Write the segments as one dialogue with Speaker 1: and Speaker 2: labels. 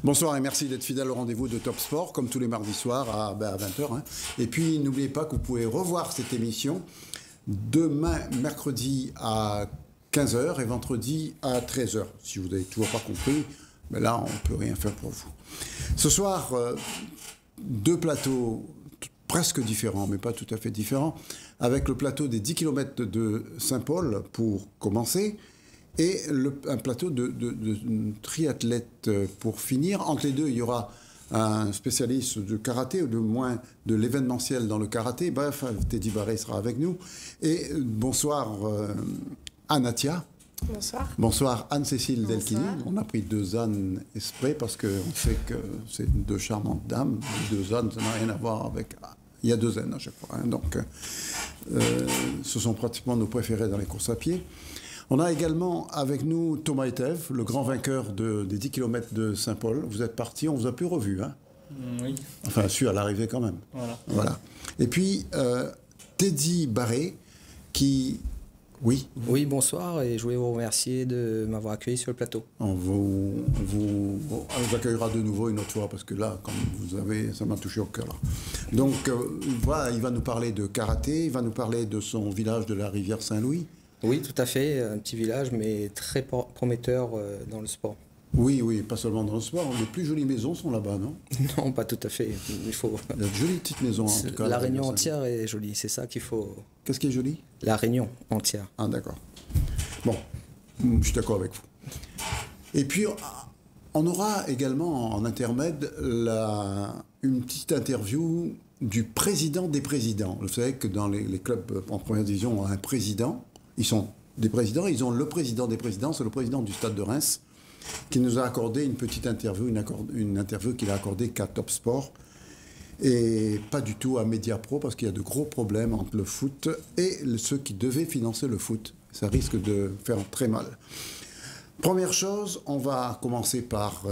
Speaker 1: Bonsoir et merci d'être fidèle au rendez-vous de Top Sport, comme tous les mardis soirs à 20h. Hein. Et puis, n'oubliez pas que vous pouvez revoir cette émission demain, mercredi à 15h et vendredi à 13h. Si vous n'avez toujours pas compris, mais là, on ne peut rien faire pour vous. Ce soir, deux plateaux presque différents, mais pas tout à fait différents, avec le plateau des 10 km de Saint-Paul pour commencer, et un plateau de triathlètes pour finir. Entre les deux, il y aura un spécialiste de karaté, ou de moins de l'événementiel dans le karaté. Bref, Teddy Barré sera avec nous. Et bonsoir Anatia.
Speaker 2: Bonsoir.
Speaker 1: Bonsoir Anne-Cécile Delchini. On a pris deux Anne exprès parce qu'on sait que c'est deux charmantes dames. Deux Anne, ça n'a rien à voir avec... Il y a deux N à chaque fois. Hein. Donc, ce sont pratiquement nos préférés dans les courses à pied. On a également avec nous Thomas Etève, le grand vainqueur des 10 km de Saint-Paul. Vous êtes parti, on ne vous a plus revu. Hein?
Speaker 3: Oui.
Speaker 1: Enfin, su à l'arrivée quand même. Voilà. Et puis, Teddy Barré, qui... Oui.
Speaker 4: Oui, bonsoir, et je voulais vous remercier de m'avoir accueilli sur le plateau.
Speaker 1: On vous accueillera de nouveau une autre fois, parce que là, comme vous avez, ça m'a touché au cœur. Là. Donc, voilà, il va nous parler de karaté, il va nous parler de son village de la rivière Saint-Louis.
Speaker 4: Oui, tout à fait, un petit village, mais très prometteur dans le sport.
Speaker 1: Oui, oui, pas seulement dans le sport. Les plus jolies maisons sont là-bas, non?
Speaker 4: Non, pas tout à fait. Il faut...
Speaker 1: Il y a de jolies petites maisons, en tout cas.
Speaker 4: La Réunion entière est jolie, c'est ça qu'il faut...
Speaker 1: Qu'est-ce qui est joli?
Speaker 4: La Réunion entière.
Speaker 1: Ah, d'accord. Bon, je suis d'accord avec vous. Et puis, on aura également en intermède une petite interview du président des présidents. Vous savez que dans les clubs en première division, on a un président. Ils sont des présidents. Ils ont le président des présidents, c'est le président du Stade de Reims, qui nous a accordé une petite interview, une interview qu'il a accordée qu'à Top Sport, et pas du tout à Mediapro, parce qu'il y a de gros problèmes entre le foot et ceux qui devaient financer le foot. Ça risque de faire très mal. Première chose, on va commencer par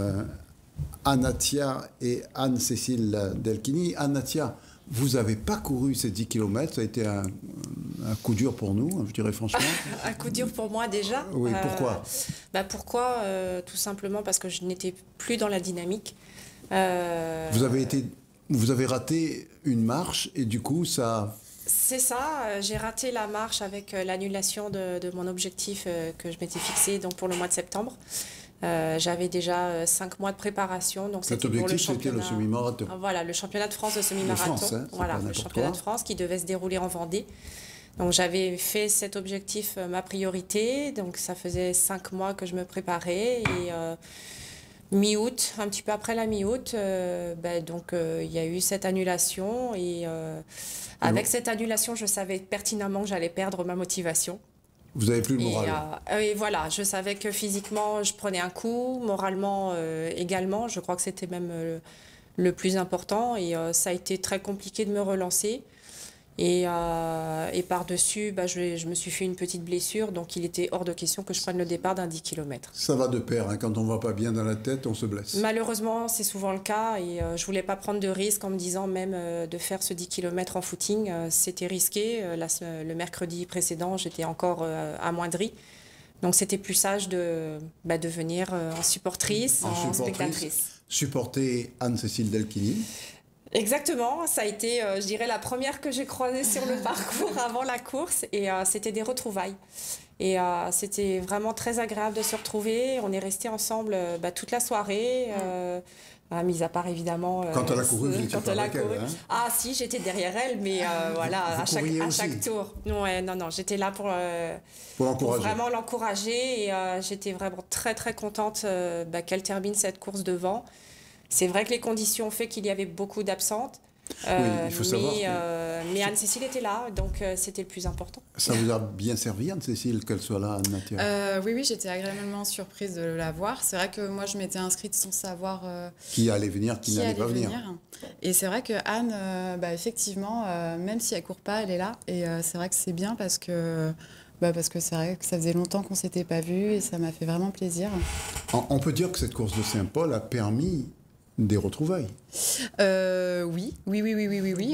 Speaker 1: Anatia et Anne-Cécile Delchini. Anatia, vous n'avez pas couru ces 10 km, ça a été un coup dur pour nous, je dirais franchement.
Speaker 2: Un coup dur pour moi déjà.
Speaker 1: Oui, pourquoi
Speaker 2: Pourquoi tout simplement parce que je n'étais plus dans la dynamique.
Speaker 1: Vous avez raté une marche et du coup ça...
Speaker 2: C'est ça, j'ai raté la marche avec l'annulation de mon objectif que je m'étais fixé donc pour le mois de septembre. J'avais déjà 5 mois de préparation. Donc
Speaker 1: cet objectif, c'était le semi-marathon.
Speaker 2: Voilà, le championnat de France de semi-marathon.
Speaker 1: Hein,
Speaker 2: voilà, le championnat de France qui devait se dérouler en Vendée. Donc j'avais fait cet objectif ma priorité. Donc ça faisait 5 mois que je me préparais. Et mi-août, un petit peu après la mi-août, il y a eu cette annulation. Et avec cette annulation, je savais pertinemment que j'allais perdre ma motivation.
Speaker 1: Vous n'avez plus le moral.
Speaker 2: Et voilà, je savais que physiquement, je prenais un coup, moralement également. Je crois que c'était même le plus important. Et ça a été très compliqué de me relancer. Et par-dessus, je me suis fait une petite blessure. Donc, il était hors de question que je prenne le départ d'un 10 km.
Speaker 1: Ça va de pair. Hein. Quand on ne va pas bien dans la tête, on se blesse.
Speaker 2: Malheureusement, c'est souvent le cas. Et je ne voulais pas prendre de risque en me disant même de faire ce 10 km en footing. C'était risqué. Le mercredi précédent, j'étais encore amoindrie. Donc, c'était plus sage de venir en supportrice, en spectatrice.
Speaker 1: Supporter Anne-Cécile Delchini.
Speaker 2: Exactement, ça a été, je dirais, la première que j'ai croisée sur le parcours avant la course, et c'était des retrouvailles. Et c'était vraiment très agréable de se retrouver. On est restés ensemble toute la soirée, mis à part évidemment...
Speaker 1: quand elle a couru, vous étiez pas avec elle, hein?
Speaker 2: Ah si, j'étais derrière elle, mais voilà, à chaque tour. Non, j'étais là pour vraiment l'encourager, et j'étais vraiment très très contente qu'elle termine cette course devant. C'est vrai que les conditions ont fait qu'il y avait beaucoup d'absentes,
Speaker 1: oui, il faut savoir
Speaker 2: mais Anne-Cécile était là, donc c'était le plus important.
Speaker 1: Ça vous a bien servi, Anne-Cécile, qu'elle soit là, Anne-Natia?
Speaker 5: Oui, j'étais agréablement surprise de la voir. C'est vrai que moi, je m'étais inscrite sans savoir
Speaker 1: qui allait venir, qui n'allait pas venir.
Speaker 5: Et c'est vrai que Anne, effectivement, même si elle ne court pas, elle est là. Et c'est vrai que c'est bien parce que c'est vrai que ça faisait longtemps qu'on ne s'était pas vus et ça m'a fait vraiment plaisir.
Speaker 1: On peut dire que cette course de Saint-Paul a permis des retrouvailles.
Speaker 5: Oui,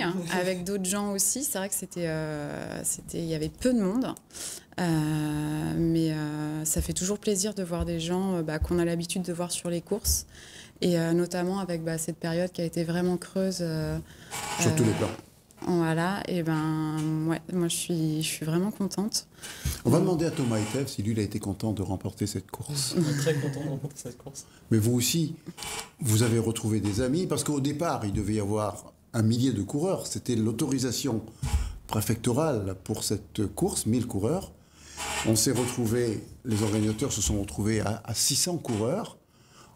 Speaker 5: hein. Avec d'autres gens aussi. C'est vrai que il y avait peu de monde. Mais ça fait toujours plaisir de voir des gens qu'on a l'habitude de voir sur les courses. Et notamment avec cette période qui a été vraiment creuse.
Speaker 1: Sur tous les plans.
Speaker 5: Voilà, et moi je suis vraiment contente.
Speaker 1: On va demander à Thomas Etev si lui il a été content de remporter cette course.
Speaker 3: Très content de remporter cette course.
Speaker 1: Mais vous aussi, vous avez retrouvé des amis, parce qu'au départ, il devait y avoir 1 millier de coureurs. C'était l'autorisation préfectorale pour cette course, 1000 coureurs. On s'est retrouvés, les organisateurs se sont retrouvés à 600 coureurs.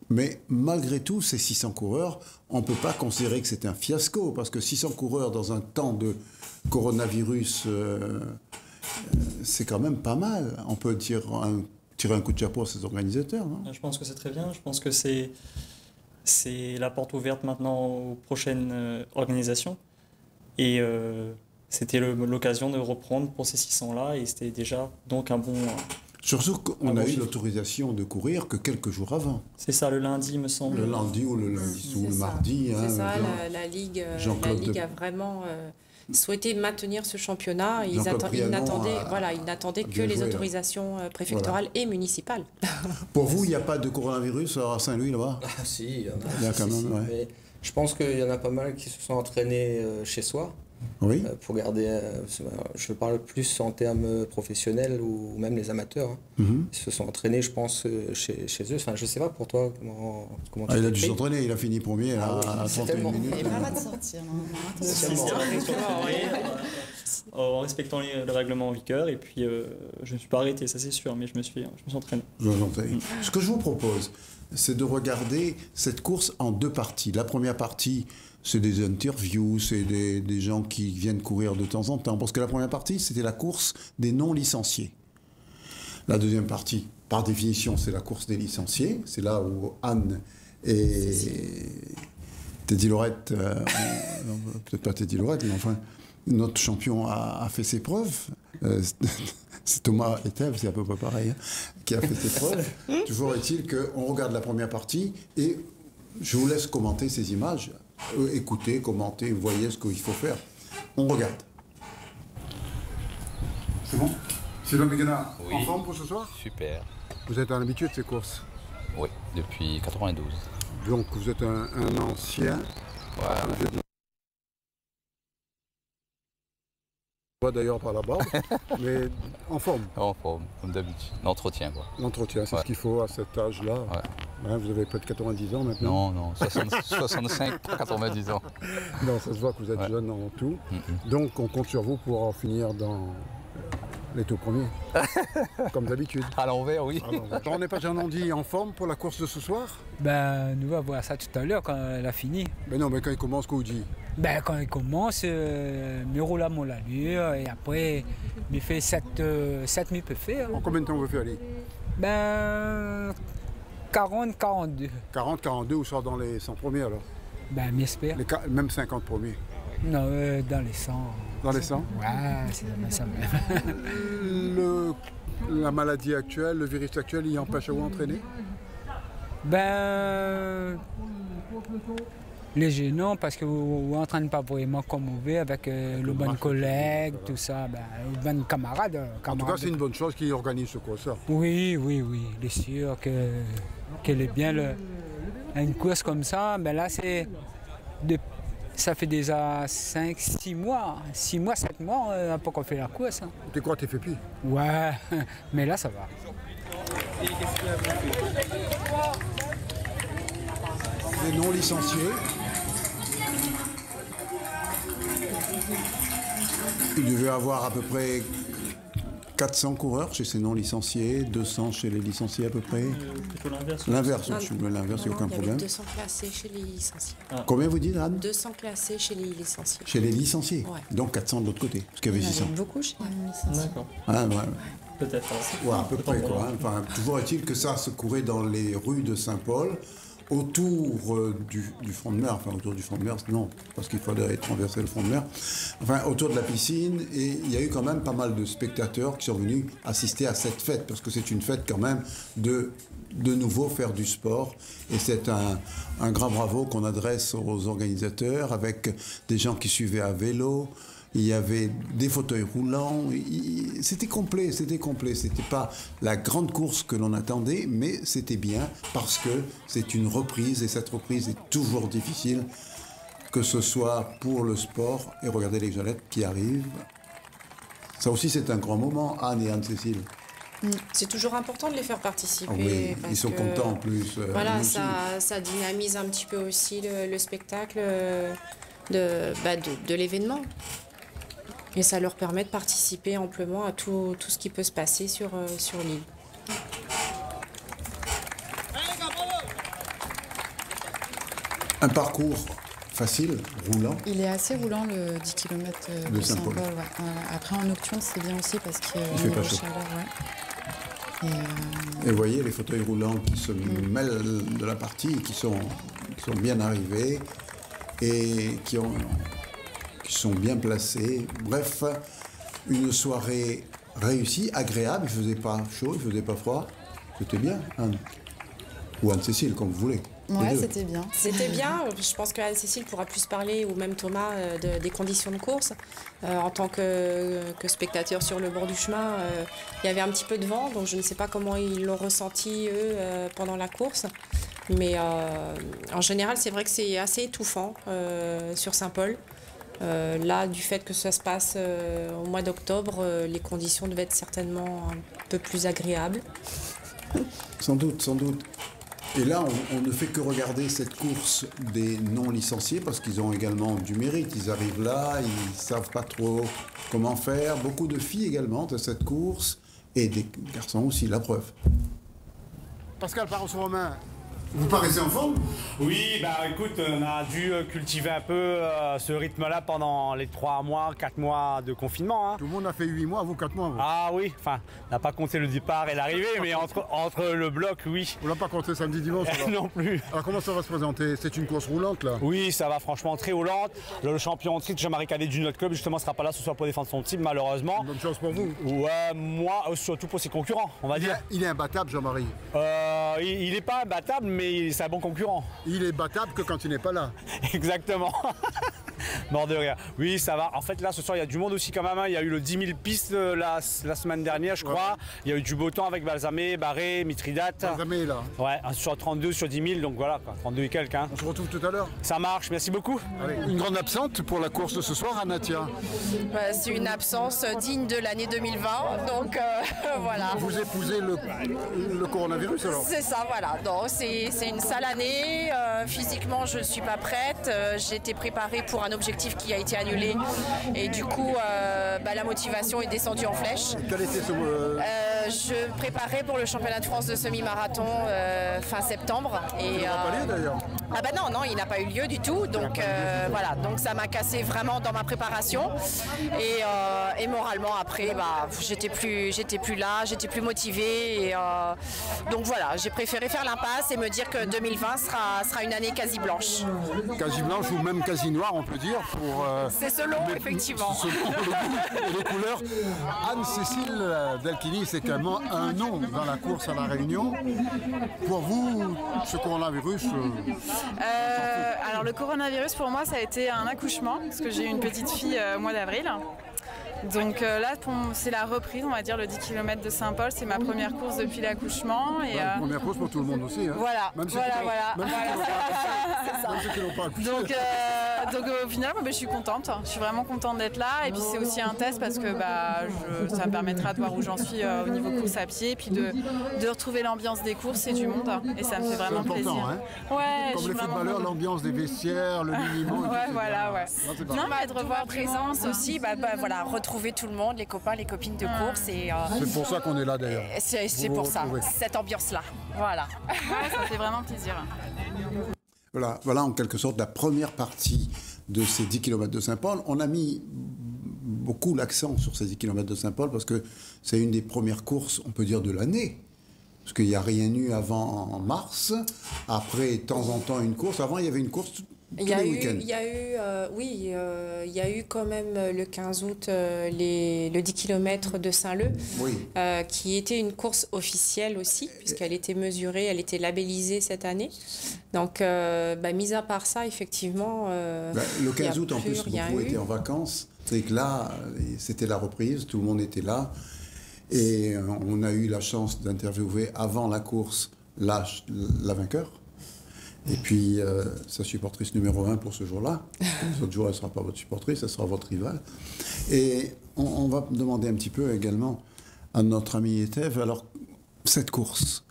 Speaker 1: Mais malgré tout, ces 600 coureurs, on ne peut pas considérer que c'est un fiasco, parce que 600 coureurs dans un temps de coronavirus, c'est quand même pas mal. On peut tirer un coup de chapeau à ces organisateurs. Non ?
Speaker 3: Je pense que c'est très bien. Je pense que c'est la porte ouverte maintenant aux prochaines organisations. Et c'était l'occasion de reprendre pour ces 600-là, et c'était déjà donc un bon...
Speaker 1: Surtout qu'on a eu l'autorisation de courir que quelques jours avant.
Speaker 3: C'est ça, le lundi, me semble.
Speaker 1: Le lundi ou le mardi.
Speaker 2: C'est ça, la Ligue a vraiment souhaité maintenir ce championnat. Ils n'attendaient que les autorisations préfectorales et municipales.
Speaker 1: Pour vous, il n'y a pas de coronavirus à Saint-Louis, là-bas ?
Speaker 4: Ah si, il y en a.
Speaker 1: Il y a quand même, ouais.
Speaker 4: Mais je pense qu'il y en a pas mal qui se sont entraînés chez soi.
Speaker 1: Oui.
Speaker 4: Pour garder, je parle plus en termes professionnels ou même les amateurs. Ils se sont entraînés, je pense, chez eux. Enfin, je sais pas pour toi comment tu
Speaker 1: il a dû s'entraîner, il a fini premier à 31 minutes.
Speaker 5: Il n'y a pas le droit de sortir.
Speaker 3: En respectant le règlement en vigueur, et puis je ne suis pas arrêté, ça c'est sûr, mais je me suis entraîné.
Speaker 1: Ce que je vous propose, c'est de regarder cette course en 2 parties. La première partie, c'est des interviews, c'est des gens qui viennent courir de temps en temps. Parce que la première partie, c'était la course des non-licenciés. La deuxième partie, par définition, c'est la course des licenciés. C'est là où Anne et Teddy Lorette, peut-être pas Teddy Lorette, mais enfin, notre champion a fait ses preuves. C'est Thomas Etev, c'est à peu près pareil, qui a fait ses preuves. Toujours est-il qu'on regarde la première partie et je vous laisse commenter ces images. Écoutez, commentez, voyez ce qu'il faut faire. On regarde. C'est bon ? Sylvain Béguena, en forme pour ce soir ?
Speaker 6: Super.
Speaker 1: Vous êtes un habitué de ces courses ?
Speaker 6: Oui, depuis 92.
Speaker 1: Donc vous êtes un ancien.
Speaker 6: Voilà.
Speaker 1: On voit d'ailleurs par la barbe, mais en forme.
Speaker 6: En forme, comme d'habitude. L'entretien, quoi.
Speaker 1: L'entretien, c'est ce qu'il faut à cet âge-là.
Speaker 6: Ouais.
Speaker 1: Vous avez près de 90 ans maintenant.
Speaker 6: Non, 65, 90 ans.
Speaker 1: Non, ça se voit que vous êtes jeune en tout. Donc on compte sur vous pour en finir dans les tout premiers. Comme d'habitude.
Speaker 6: À l'envers, oui.
Speaker 1: On n'est pas dit en forme pour la course de ce soir ?
Speaker 7: Nous allons voir ça tout à l'heure quand elle a fini.
Speaker 1: Mais non, mais quand il commence, qu'au dit ?
Speaker 7: Quand il commence, me roule à mon allure et après, il fait 7 000 peut faire.
Speaker 1: En combien de temps vous fait aller ?
Speaker 7: 40, 42.
Speaker 1: 40, 42 ou sort dans les 100 premiers alors ?
Speaker 7: M'espère.
Speaker 1: Même 50 premiers ?
Speaker 7: Non, dans les 100.
Speaker 1: Dans les 100 ?
Speaker 7: Ouais, c'est ça même.
Speaker 1: La maladie actuelle, le virus actuel, il empêche à vous entraîner ?
Speaker 7: Léger, non, parce que vous n'entraînez pas vraiment comme vous voulez avec le bon collègue, tout ça, le bon camarade.
Speaker 1: En tout cas, c'est une bonne chose qu'ils organisent ce course.
Speaker 7: Oui, il est sûr qu'elle est bien. Une course comme ça, là, ça fait déjà 5, 6 mois, 6 mois, 7 mois, un peu qu'on fait la course.
Speaker 1: T'es quoi, t'es fépi ?
Speaker 7: Ouais, mais là, ça va.
Speaker 1: Les non licenciés. Il devait avoir à peu près 400 coureurs chez ces non licenciés, 200 chez les licenciés à peu près.
Speaker 3: Plutôt l'inverse.
Speaker 1: L'inverse, il n'y a aucun problème.
Speaker 2: 200 classés chez les licenciés.
Speaker 1: Combien vous dites, Anne ?
Speaker 2: 200 classés chez les licenciés.
Speaker 1: Chez les licenciés,
Speaker 2: Ouais.
Speaker 1: Donc 400 de l'autre côté, parce qu'il y avait 600.
Speaker 5: Beaucoup chez les licenciés.
Speaker 3: D'accord.
Speaker 1: Ouais.
Speaker 3: Peut-être.
Speaker 1: Ouais, à peu près quoi. Enfin, toujours est-il que ça se courait dans les rues de Saint-Paul, autour du front de mer, enfin autour du front de mer, non, parce qu'il fallait traverser le front de mer, enfin autour de la piscine, et il y a eu quand même pas mal de spectateurs qui sont venus assister à cette fête, parce que c'est une fête quand même de de nouveau faire du sport. Et c'est un grand bravo qu'on adresse aux organisateurs, avec des gens qui suivaient à vélo. Il y avait des fauteuils roulants. C'était complet, c'était complet. C'était pas la grande course que l'on attendait, mais c'était bien parce que c'est une reprise et cette reprise est toujours difficile, que ce soit pour le sport. Et regardez les jeunettes qui arrivent. Ça aussi, c'est un grand moment, Anne et Anne-Cécile.
Speaker 2: C'est toujours important de les faire participer.
Speaker 1: Oui,
Speaker 2: parce
Speaker 1: ils sont
Speaker 2: que,
Speaker 1: contents en plus.
Speaker 2: Voilà,
Speaker 1: nous aussi.
Speaker 2: ça dynamise un petit peu aussi le spectacle de l'événement. Et ça leur permet de participer amplement à tout ce qui peut se passer sur l'île.
Speaker 1: Un parcours facile, roulant.
Speaker 5: Il est assez roulant le 10 km de
Speaker 1: Saint-Paul.
Speaker 5: Saint-Paul. Ouais. Après en nocturne c'est bien aussi parce qu'il
Speaker 1: fait pas
Speaker 5: de
Speaker 1: chaud.
Speaker 5: chaleur. Ouais.
Speaker 1: Et vous voyez les fauteuils roulants qui se mêlent de la partie, qui sont bien arrivés et qui sont bien placés. Bref, une soirée réussie, agréable. Il ne faisait pas chaud, il ne faisait pas froid. C'était bien, Anne. Ou Anne-Cécile, comme vous voulez.
Speaker 5: Ouais,
Speaker 1: Les deux.
Speaker 5: c'était bien.
Speaker 2: C'était bien. Je pense que Anne-Cécile pourra plus parler, ou même Thomas, des conditions de course. En tant que spectateur sur le bord du chemin, il y avait un petit peu de vent, donc je ne sais pas comment ils l'ont ressenti, eux, pendant la course. Mais en général, c'est vrai que c'est assez étouffant sur Saint-Paul. Là, du fait que ça se passe au mois d'octobre, les conditions devaient être certainement un peu plus agréables.
Speaker 1: Sans doute, sans doute. Et là, on ne fait que regarder cette course des non-licenciés parce qu'ils ont également du mérite. Ils arrivent là, ils ne savent pas trop comment faire. Beaucoup de filles également de cette course et des garçons aussi, la preuve.
Speaker 8: Pascal Parros-Romain,
Speaker 1: Vous paraissez en forme?
Speaker 8: oui, bah écoute, on a dû cultiver un peu ce rythme-là pendant les 3 mois, 4 mois de confinement. Hein.
Speaker 9: Tout le monde a fait 8 mois, vous 4 mois. Vous
Speaker 8: Ah oui, enfin, on n'a pas compté le départ et l'arrivée, mais entre le bloc, oui.
Speaker 9: ne l'a pas compté samedi, dimanche alors.
Speaker 8: Non plus.
Speaker 9: Alors comment ça va se présenter? C'est une course roulante là?
Speaker 8: Oui, ça va franchement très roulante. Le champion en titre, Jean-Marie Cadet du notre club, justement, sera pas là ce soir pour défendre son titre, malheureusement.
Speaker 9: Bonne chance pour vous.
Speaker 8: Ouais, moi, surtout pour ses concurrents, on va dire.
Speaker 9: Il est imbattable, Jean-Marie.
Speaker 8: Il n'est pas imbattable, mais c'est un bon concurrent.
Speaker 9: Il est battable que quand il n'est pas là.
Speaker 8: Exactement. Mort de rire. Oui, ça va. En fait, là, ce soir, il y a du monde aussi quand même. Hein. Il y a eu le 10 000 pistes la semaine dernière, je crois.
Speaker 9: Ouais.
Speaker 8: Il y a eu du beau temps avec Balsamé, Barré, Mithridate.
Speaker 9: Jamais là.
Speaker 8: Ouais, sur 32 sur 10 000, donc voilà, quoi. 32 et quelques. Hein.
Speaker 9: On se retrouve tout à l'heure.
Speaker 8: Ça marche, merci beaucoup.
Speaker 9: Allez. Une grande absente pour la course de ce soir, Anatia.
Speaker 10: C'est une absence digne de l'année 2020, donc voilà.
Speaker 9: Vous épousez le coronavirus alors?
Speaker 10: C'est ça, voilà. Donc, c'est une sale année. Physiquement, je ne suis pas prête. J'ai été préparée pour un objectif qui a été annulé. Et du coup, la motivation est descendue en flèche.
Speaker 9: Quel était ce...
Speaker 10: Je préparais pour le championnat de France de semi-marathon fin septembre.
Speaker 9: Il n'aura pas lieu d'ailleurs.
Speaker 10: Ah bah non, il n'a pas eu lieu du tout. Donc voilà, donc ça m'a cassé vraiment dans ma préparation. Et moralement après, j'étais plus là, j'étais plus motivée. Donc voilà, j'ai préféré faire l'impasse et me dire que 2020 sera une année quasi blanche.
Speaker 9: Quasi blanche ou même quasi noire, on peut dire.
Speaker 10: C'est selon, effectivement.
Speaker 9: Selon le goût et les couleurs. Anne-Cécile Delchini, c'est également un nom dans la course à La Réunion. Pour vous, ce coronavirus...
Speaker 5: Alors le coronavirus pour moi ça a été un accouchement parce que j'ai eu une petite fille au mois d'avril. Donc là c'est la reprise, on va dire le 10 km de Saint-Paul, c'est ma première course depuis l'accouchement. Et
Speaker 9: première course pour tout le monde aussi. Hein.
Speaker 5: Voilà,
Speaker 9: même ceux qui n'ont pas accouché.
Speaker 5: Donc au final je suis contente, je suis vraiment contente d'être là et puis c'est aussi un test parce que ça me permettra de voir où j'en suis au niveau course à pied et puis de retrouver l'ambiance des courses et du monde et ça me fait vraiment plaisir.
Speaker 9: Hein.
Speaker 5: Ouais,
Speaker 9: comme les footballeurs, l'ambiance des vestiaires, le minimum.
Speaker 5: Ouais, voilà, ouais.
Speaker 10: Non, mais de revoir présence aussi, voilà, retrouver tout le monde, les copains, les copines de course. Et,
Speaker 9: c'est pour ça qu'on est là d'ailleurs.
Speaker 10: C'est pour ça, cette ambiance-là. Voilà.
Speaker 5: Ouais, ça fait vraiment plaisir.
Speaker 1: Voilà en quelque sorte la première partie de ces 10 km de Saint-Paul. On a mis beaucoup l'accent sur ces 10 km de Saint-Paul parce que c'est une des premières courses, on peut dire, de l'année. Parce qu'il n'y a rien eu avant en mars. Après, de temps en temps, une course. Avant, il y avait une course
Speaker 2: Il y a eu quand même le 15 août le 10 km de Saint-Leu, qui était une course officielle aussi, puisqu'elle était mesurée, elle était labellisée cette année. Donc, mis à part ça, effectivement...
Speaker 1: le 15 août, en plus, beaucoup étaient en vacances. C'est que là, c'était la reprise, tout le monde était là. Et on a eu la chance d'interviewer avant la course la vainqueur. Et puis, sa supportrice numéro 1 pour ce jour-là. Les autres jours, elle ne sera pas votre supportrice, elle sera votre rivale. Et on va demander un petit peu également à notre ami Etève, alors, cette course,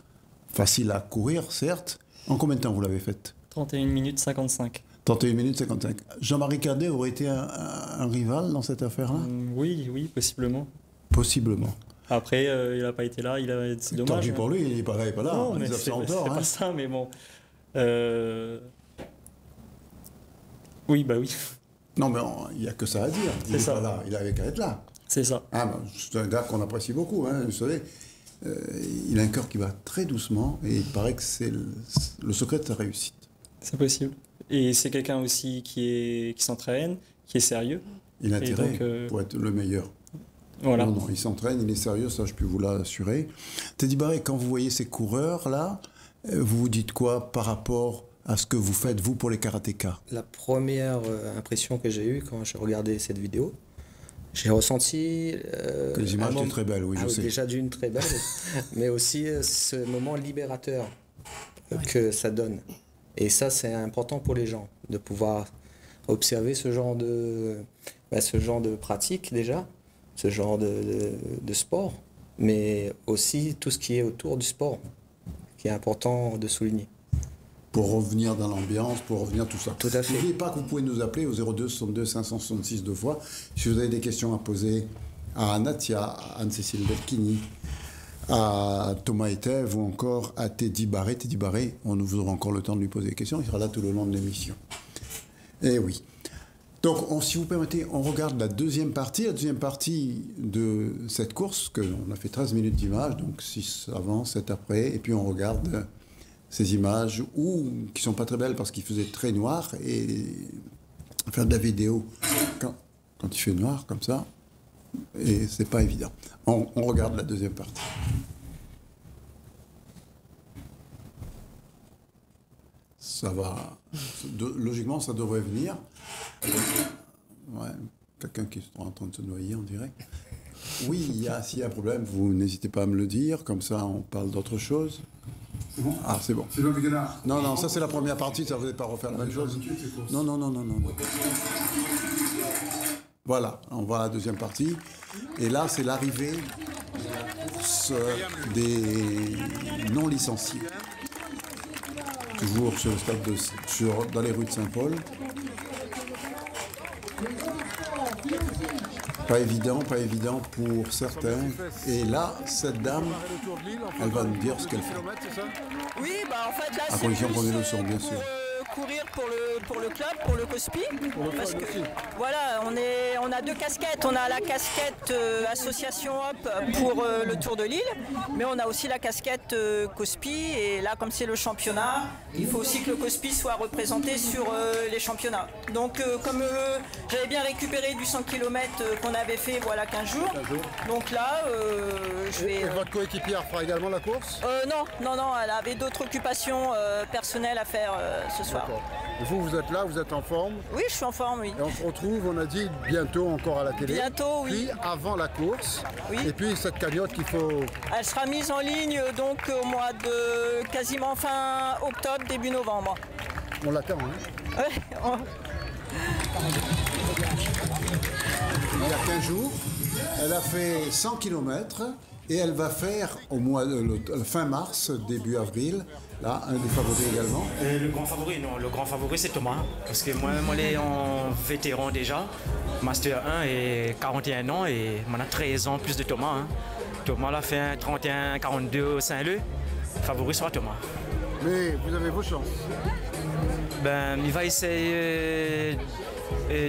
Speaker 1: facile à courir, certes, en combien de temps vous l'avez faite?
Speaker 3: 31 minutes 55.
Speaker 1: 31 minutes 55. Jean-Marie Cadet aurait été un rival dans cette affaire-là?
Speaker 3: Oui, possiblement.
Speaker 1: Possiblement.
Speaker 3: Après, il n'a pas été là, c'est dommage.
Speaker 1: Tant pis pour lui, il n'est pas là.
Speaker 3: Non, mais c'est pas ça, mais bon... Oui, bah oui.
Speaker 1: Non, mais il n'y a que ça à dire. Il n'est pas là, il avait qu'à être là.
Speaker 3: C'est ça.
Speaker 1: C'est un gars qu'on apprécie beaucoup, hein, vous savez. Il a un cœur qui va très doucement et il paraît que c'est le secret de sa réussite.
Speaker 3: C'est possible. Et c'est quelqu'un aussi qui s'entraîne, qui est sérieux.
Speaker 1: Il a intérêt pour être le meilleur.
Speaker 3: Voilà.
Speaker 1: Non, il s'entraîne, il est sérieux, ça je peux vous l'assurer. Teddy Barret, quand vous voyez ces coureurs-là, vous vous dites quoi par rapport à ce que vous faites, vous, pour les karatékas?
Speaker 4: La première impression que j'ai eue quand j'ai regardé cette vidéo, j'ai ressenti...
Speaker 1: que les images étaient très belles, oui, je sais.
Speaker 4: Déjà d'une très belle, mais aussi ce moment libérateur que ça donne. Et ça, c'est important pour les gens, de pouvoir observer ce genre de pratique déjà, ce genre de sport, mais aussi tout ce qui est autour du sport, qui est important de souligner.
Speaker 1: Pour revenir dans l'ambiance, pour revenir tout ça.
Speaker 4: Tout à fait.
Speaker 1: N'oubliez pas que vous pouvez nous appeler au 02 62 566 deux fois si vous avez des questions à poser à Anatia, à Anne-Cécile Delchini, à Thomas Etève ou encore à Teddy Barret. Teddy Barret, on vous aura encore le temps de lui poser des questions, il sera là tout le long de l'émission. Eh oui. Donc, si vous permettez, on regarde la deuxième partie de cette course, on a fait 13 minutes d'image, donc 6 avant, 7 après, et puis on regarde ces images qui sont pas très belles parce qu'il faisait très noir, et faire de la vidéo quand il fait noir comme ça, et c'est pas évident. On regarde la deuxième partie. Ça va, logiquement ça devrait venir. Ouais, quelqu'un qui est en train de se noyer, on dirait. Oui, s'il y a un problème, vous n'hésitez pas à me le dire, comme ça on parle d'autre chose.
Speaker 9: C'est bon?
Speaker 1: Ah, c'est bon.
Speaker 9: C'est le beginner.
Speaker 1: Non, ça c'est la première partie, ça ne veut pas refaire la même chose. Non. Voilà, on voit la deuxième partie. Et là, c'est l'arrivée de la course des non-licenciés. Toujours sur le stade dans les rues de Saint-Paul. Pas évident pour certains. Et là, cette dame, elle va nous dire ce qu'elle fait.
Speaker 11: Oui, en fait, là,
Speaker 1: à condition qu'on ait le son, bien sûr.
Speaker 11: Courir pour le club, pour le COSPI. Parce que voilà, on a deux casquettes. On a la casquette association Hop pour le Tour de Lille, mais on a aussi la casquette COSPI. Et là, comme c'est le championnat, il faut aussi que le COSPI soit représenté sur les championnats. Donc, comme j'avais bien récupéré du 100 km qu'on avait fait 15 jours, donc là, je vais...
Speaker 9: Et votre coéquipière fera également la course?
Speaker 11: Non, elle avait d'autres occupations personnelles à faire ce soir.
Speaker 9: Vous êtes là, vous êtes en forme?
Speaker 11: Oui, je suis en forme, oui.
Speaker 9: Et on se retrouve, on a dit, bientôt encore à la télé.
Speaker 11: Bientôt, oui.
Speaker 9: Puis avant la course.
Speaker 11: Oui.
Speaker 9: Et puis cette cagnotte qu'il faut...
Speaker 11: Elle sera mise en ligne donc au mois de quasiment fin octobre, début novembre.
Speaker 9: On l'attend, hein?
Speaker 11: Ouais.
Speaker 1: Il y a 15 jours, elle a fait 100 km et elle va faire au mois fin mars, début avril, là, un des favoris également.
Speaker 12: Le grand favori c'est Thomas, parce que moi je suis en vétéran déjà, Master 1 et 41 ans et on a 13 ans plus de Thomas. Hein. Thomas l'a fait un 31-42 au Saint-Leu, favori sera Thomas.
Speaker 9: Mais vous avez vos chances.
Speaker 12: Il va essayer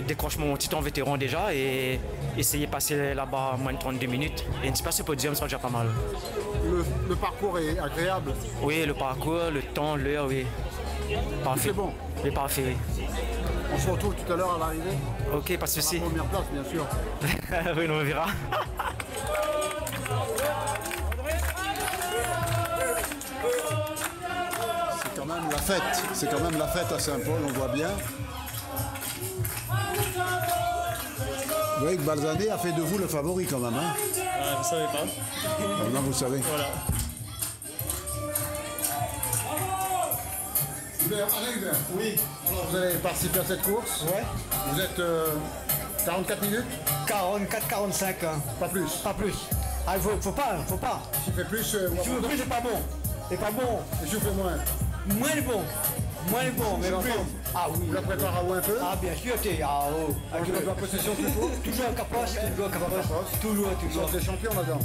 Speaker 12: décrocher mon titre en vétéran déjà et essayer de passer là-bas moins de 32 minutes. Et ne pas ce podium sera déjà pas mal.
Speaker 9: Le parcours est agréable?
Speaker 12: Oui, le parcours, le temps, l'heure, oui. Parfait.
Speaker 9: C'est bon.
Speaker 12: Oui, parfait, oui.
Speaker 9: On se retrouve tout à l'heure à l'arrivée.
Speaker 12: Ok, pas de souci.
Speaker 9: À la première place, bien sûr.
Speaker 12: Oui, on verra.
Speaker 1: C'est quand même la fête. C'est quand même la fête à Saint-Paul, on voit bien. Vous voyez que Balzané a fait de vous le favori quand même. Hein,
Speaker 3: Vous savez pas.
Speaker 1: maintenant, vous savez.
Speaker 3: Voilà.
Speaker 9: Alain Hubert. Oui. Alors, vous allez participer à cette course.
Speaker 13: Ouais.
Speaker 9: Vous êtes 44 minutes.
Speaker 13: 44-45.
Speaker 9: Pas plus.
Speaker 13: Pas plus. Ah, il faut pas.
Speaker 9: Si fait plus,
Speaker 13: Si vous faites plus, c'est pas bon. C'est pas bon.
Speaker 9: Et si vous faites moins.
Speaker 13: Moins le bon. Moins le bon, mais plus. Ah oui.
Speaker 9: Vous la préparez un peu.
Speaker 13: Ah, bien sûr, t'es. Ah, oh.
Speaker 9: Avec la possession toujours.
Speaker 13: Toujours en capoche, toujours.
Speaker 9: Vous êtes des champions là-dedans.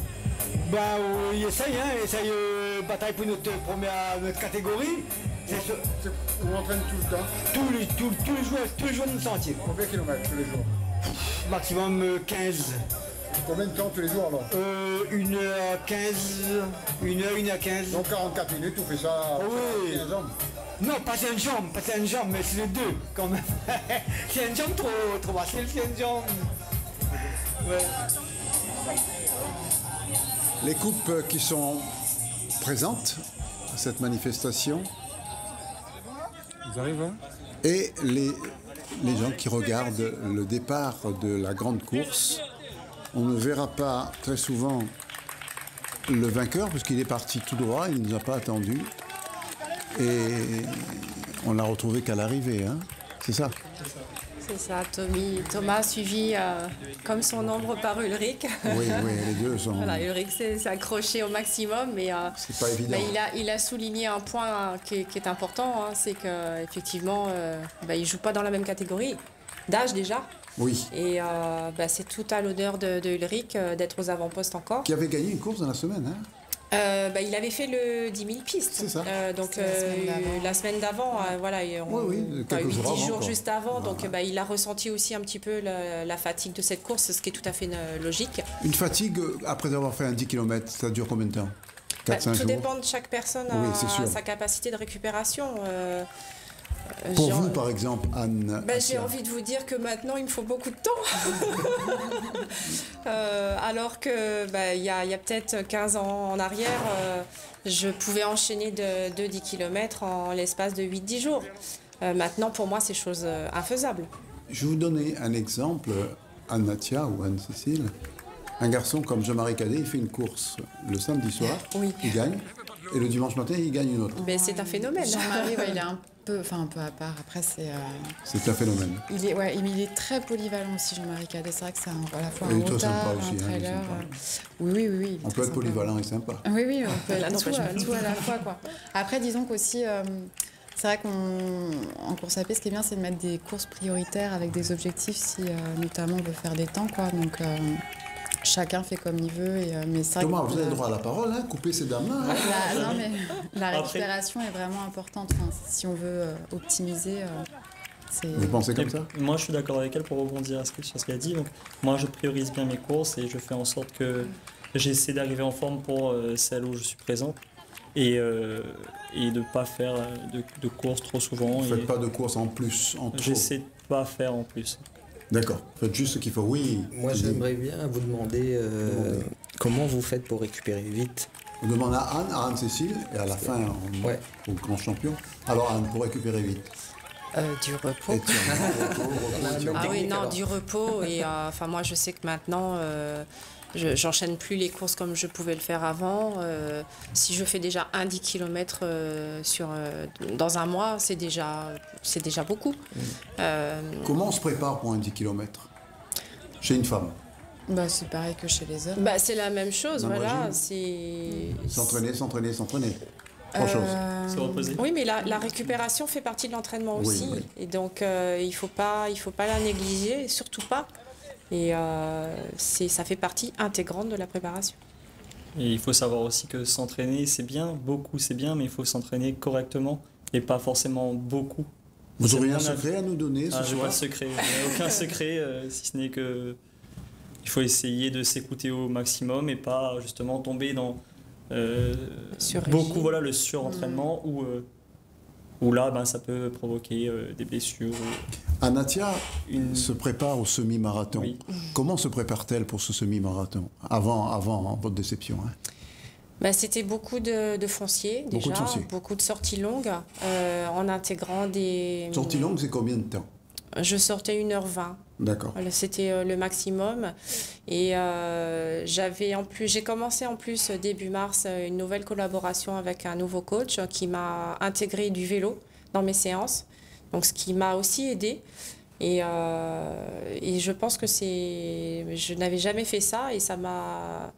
Speaker 13: Ben, il essaye, bataille pour notre première catégorie.
Speaker 9: On entraîne tout le temps.
Speaker 13: Tous les jours de sentier.
Speaker 9: Combien de kilomètres tous les jours?
Speaker 13: Maximum 15.
Speaker 9: Combien de temps tous les jours alors?
Speaker 13: 1h15, 1h15.
Speaker 9: Donc 44 minutes, vous faites ça
Speaker 13: Oui.
Speaker 9: 15 hommes.
Speaker 13: Non, pas une jambe, mais c'est les deux quand même. C'est une jambe trop facile, c'est une jambe. Ouais.
Speaker 1: Les coupes qui sont présentes à cette manifestation
Speaker 7: Ils arrivent, hein?
Speaker 1: et les gens qui regardent le départ de la grande course. On ne verra pas très souvent le vainqueur parce qu'il est parti tout droit, il ne nous a pas attendu. Et on l'a retrouvé qu'à l'arrivée, hein. C'est ça?
Speaker 2: C'est ça, Thomas suivi comme son ombre par Ulrich.
Speaker 1: Oui, les deux sont...
Speaker 2: Voilà, Ulrich s'est accroché au maximum, mais
Speaker 1: c'est pas évident.
Speaker 2: Il a souligné un point qui est important, hein, c'est qu'effectivement, il ne joue pas dans la même catégorie d'âge déjà.
Speaker 1: Oui.
Speaker 2: Et c'est tout à l'honneur de Ulrich d'être aux avant-postes encore.
Speaker 1: Qui avait gagné une course dans la semaine, hein?
Speaker 2: Il avait fait le 10 000 pistes.
Speaker 1: C'est ça.
Speaker 2: Donc la semaine d'avant, voilà, 10 jours juste avant. Voilà. Donc il a ressenti aussi un petit peu la fatigue de cette course, ce qui est tout à fait logique.
Speaker 1: Une fatigue après avoir fait un 10 km, ça dure combien de temps? 4-5 jours?
Speaker 2: Tout dépend de chaque personne à sa capacité de récupération.
Speaker 1: Pour vous, par exemple, Anne?
Speaker 2: J'ai envie de vous dire que maintenant, il me faut beaucoup de temps. Alors que il y a peut-être 15 ans en arrière, je pouvais enchaîner de 10 km en l'espace de 8-10 jours. Maintenant, pour moi, c'est chose infaisable.
Speaker 1: Je vais vous donner un exemple, Anne-Nathia ou Anne-Cécile. Un garçon comme Jean-Marie Cadet, il fait une course le samedi soir, il gagne, et le dimanche matin, il gagne une autre.
Speaker 2: Mais c'est un phénomène.
Speaker 5: Jean-Marie, il est un peu à part. Après, c'est...
Speaker 1: C'est un phénomène.
Speaker 5: Il est très polyvalent aussi, Jean-Marie Cadet. C'est vrai que c'est à la fois
Speaker 1: il
Speaker 5: un
Speaker 1: est très
Speaker 5: retard,
Speaker 1: sympa aussi,
Speaker 5: un trailer. Oui.
Speaker 1: On peut être polyvalent et sympa.
Speaker 5: Oui, on peut être tout à la fois, quoi. Après, disons qu'aussi... c'est vrai qu'en course à pied, ce qui est bien, c'est de mettre des courses prioritaires avec des objectifs si notamment on veut faire des temps, quoi. Donc chacun fait comme il veut. Mais ça,
Speaker 1: Thomas, vous avez le droit à la parole, hein, couper ses dames.
Speaker 5: Non, mais la récupération est vraiment importante. Enfin, si on veut optimiser,
Speaker 1: Vous pensez comme ça?
Speaker 3: Moi, je suis d'accord avec elle pour rebondir sur ce qu'elle a dit. Donc, moi, je priorise bien mes courses et je fais en sorte que j'essaie d'arriver en forme pour celles où je suis présent. Et de ne pas faire de courses trop souvent.
Speaker 1: Vous ne faites pas de courses en plus, en trop?
Speaker 3: J'essaie de ne pas faire en plus.
Speaker 1: D'accord. Faites juste ce qu'il faut. Oui.
Speaker 4: Moi, j'aimerais bien vous demander comment vous faites pour récupérer vite.
Speaker 1: On demande à Anne-Cécile, et à la fin, au grand champion. Alors, Anne, pour récupérer vite.
Speaker 2: Du repos. Du repos. Et moi, je sais que maintenant, j'enchaîne plus les courses comme je pouvais le faire avant. Si je fais déjà un 10 km dans un mois, c'est déjà beaucoup.
Speaker 1: Comment on se prépare pour un 10 km chez une femme?
Speaker 5: C'est pareil que chez les hommes.
Speaker 2: C'est la même chose, voilà.
Speaker 1: S'entraîner. Trois choses.
Speaker 3: Se reposer.
Speaker 2: Oui, mais la récupération fait partie de l'entraînement aussi. Oui. Et donc, il faut pas la négliger, surtout pas. Et ça fait partie intégrante de la préparation.
Speaker 3: Et il faut savoir aussi que s'entraîner, c'est bien, beaucoup c'est bien, mais il faut s'entraîner correctement et pas forcément beaucoup.
Speaker 1: Vous auriez un secret à nous donner ce
Speaker 3: soir? Pas de secret, aucun secret, si ce n'est que il faut essayer de s'écouter au maximum et pas justement tomber dans beaucoup le surentraînement où où là, ben, ça peut provoquer des blessures.
Speaker 1: Anatia se prépare au semi-marathon.
Speaker 3: Oui.
Speaker 1: Comment se prépare-t-elle pour ce semi-marathon avant votre déception, hein?
Speaker 2: Bah, c'était beaucoup de foncier déjà, beaucoup de sorties longues, en intégrant des...
Speaker 1: Sortie longue, c'est combien de temps?
Speaker 2: Je sortais 1h20.
Speaker 1: D'accord.
Speaker 2: Voilà, c'était le maximum. Et j'ai commencé en plus début mars une nouvelle collaboration avec un nouveau coach qui m'a intégré du vélo dans mes séances. Donc ce qui m'a aussi aidé. Et je pense que je n'avais jamais fait ça et ça m'a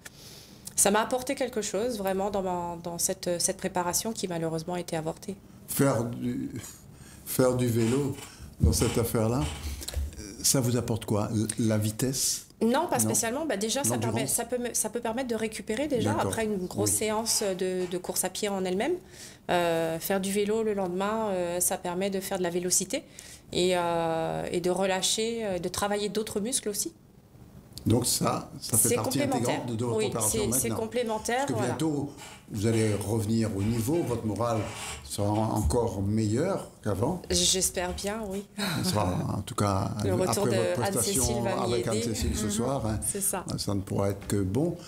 Speaker 2: apporté quelque chose vraiment dans cette préparation qui malheureusement a été avortée.
Speaker 1: Faire du vélo dans cette affaire-là, ça vous apporte quoi? La vitesse?
Speaker 2: Non, pas spécialement. Bah déjà, ça peut permettre de récupérer déjà après une grosse séance de course à pied en elle-même. Faire du vélo le lendemain, ça permet de faire de la vélocité et de relâcher, de travailler d'autres muscles aussi.
Speaker 1: Donc ça fait partie intégrante de votre préparation maintenant.
Speaker 2: C'est complémentaire.
Speaker 1: Parce que bientôt, vous allez revenir au niveau, votre morale sera encore meilleure qu'avant.
Speaker 2: J'espère bien, oui.
Speaker 1: Ce sera en tout cas
Speaker 2: le retour
Speaker 1: après
Speaker 2: de
Speaker 1: votre prestation avec Anne-Cécile ce soir. Hein,
Speaker 2: c'est ça.
Speaker 1: Ça ne pourra être que bon.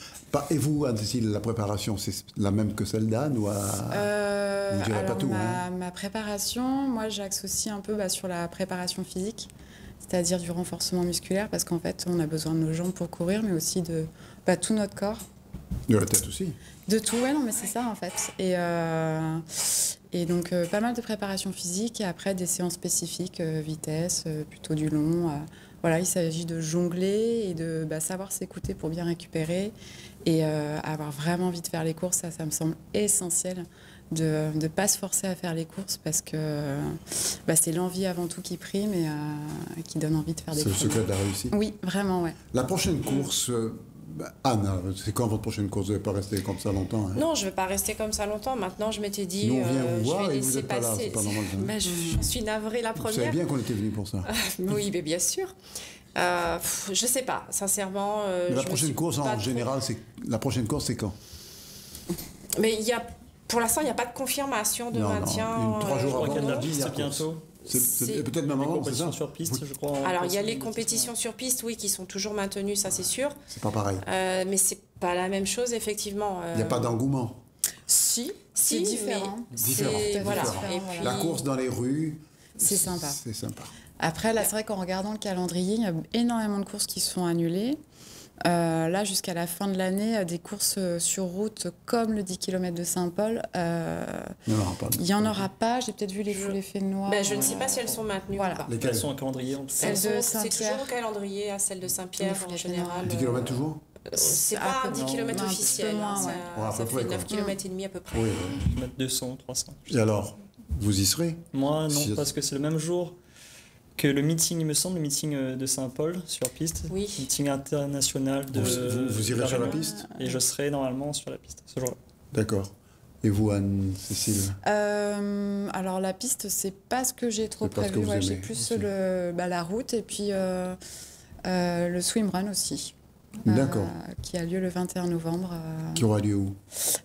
Speaker 1: Et vous, Anne-Cécile, la préparation, c'est la même que celle d'Anne ou vous ne direz pas tout,
Speaker 5: ma préparation, moi j'axe aussi un peu sur la préparation physique. C'est-à-dire du renforcement musculaire, parce qu'en fait, on a besoin de nos jambes pour courir, mais aussi de tout notre corps.
Speaker 1: De la tête aussi.
Speaker 5: De tout, ouais, non, mais c'est ça, en fait. Et donc, pas mal de préparation physique, et après, des séances spécifiques, vitesse, plutôt du long. Voilà, il s'agit de jongler et de savoir s'écouter pour bien récupérer, et avoir vraiment envie de faire les courses, ça me semble essentiel. De ne pas se forcer à faire les courses parce que c'est l'envie avant tout qui prime et qui donne envie de faire des courses.
Speaker 1: C'est le secret de la réussite.
Speaker 5: Oui, vraiment, ouais.
Speaker 1: La prochaine course, Anne, c'est quand votre prochaine course? Vous ne vais pas rester comme ça longtemps, hein?
Speaker 2: Non, je ne vais pas rester comme ça longtemps. Maintenant, je m'étais dit,
Speaker 1: nous, on vient vous voir
Speaker 2: je vais
Speaker 1: et vous
Speaker 2: laisser
Speaker 1: n'êtes pas là, c'est pas normal.
Speaker 2: Je suis navrée la première.
Speaker 1: Vous savez bien qu'on était venu pour ça.
Speaker 2: Oui, mais bien sûr. Je ne sais pas, sincèrement.
Speaker 1: Mais la prochaine course, en général, la prochaine course, c'est quand?
Speaker 2: Mais pour l'instant, il n'y a pas de confirmation de maintien.
Speaker 1: 3 jours avant,
Speaker 3: il y a de la piste bientôt.
Speaker 1: C'est peut-être même avant, c'est ça?
Speaker 3: Sur piste, je crois.
Speaker 2: Alors, il y a les compétitions sur piste, oui, qui sont toujours maintenues, ça c'est sûr.
Speaker 1: C'est pas pareil.
Speaker 2: Mais c'est pas la même chose, effectivement.
Speaker 1: Il n'y a pas d'engouement.
Speaker 5: Si, c'est différent.
Speaker 2: Voilà.
Speaker 5: Et
Speaker 1: puis... La course dans les rues,
Speaker 5: c'est sympa.
Speaker 1: C'est sympa.
Speaker 5: Après, là, c'est vrai qu'en regardant le calendrier, il y a énormément de courses qui sont annulées. Là, jusqu'à la fin de l'année, des courses sur route comme le 10 km de Saint-Paul, il n'y en aura pas. J'ai peut-être vu les foules effets noirs.
Speaker 2: Je ne sais pas si elles sont maintenues. Voilà.
Speaker 3: Elles sont en calendrier en tout cas.
Speaker 2: C'est toujours au calendrier, à celle de Saint-Pierre en général.
Speaker 1: 10 km toujours?
Speaker 2: C'est pas un 10 km officiel. Ça fait 9 km et demi à peu près.
Speaker 1: Oui,
Speaker 3: 200, 300.
Speaker 1: Et alors, vous y serez?
Speaker 3: Moi, non, parce que c'est le même jour que le meeting, il me semble, le meeting de Saint-Paul sur piste, meeting international de...
Speaker 1: Vous irez sur la piste?
Speaker 3: Et je serai normalement sur la piste ce jour-là.
Speaker 1: D'accord. Et vous, Anne-Cécile?
Speaker 5: Alors la piste, c'est pas ce que j'ai trop prévu. J'ai plus la route et puis le swimrun aussi.
Speaker 1: D'accord.
Speaker 5: Qui a lieu le 21 novembre.
Speaker 1: Qui aura lieu où?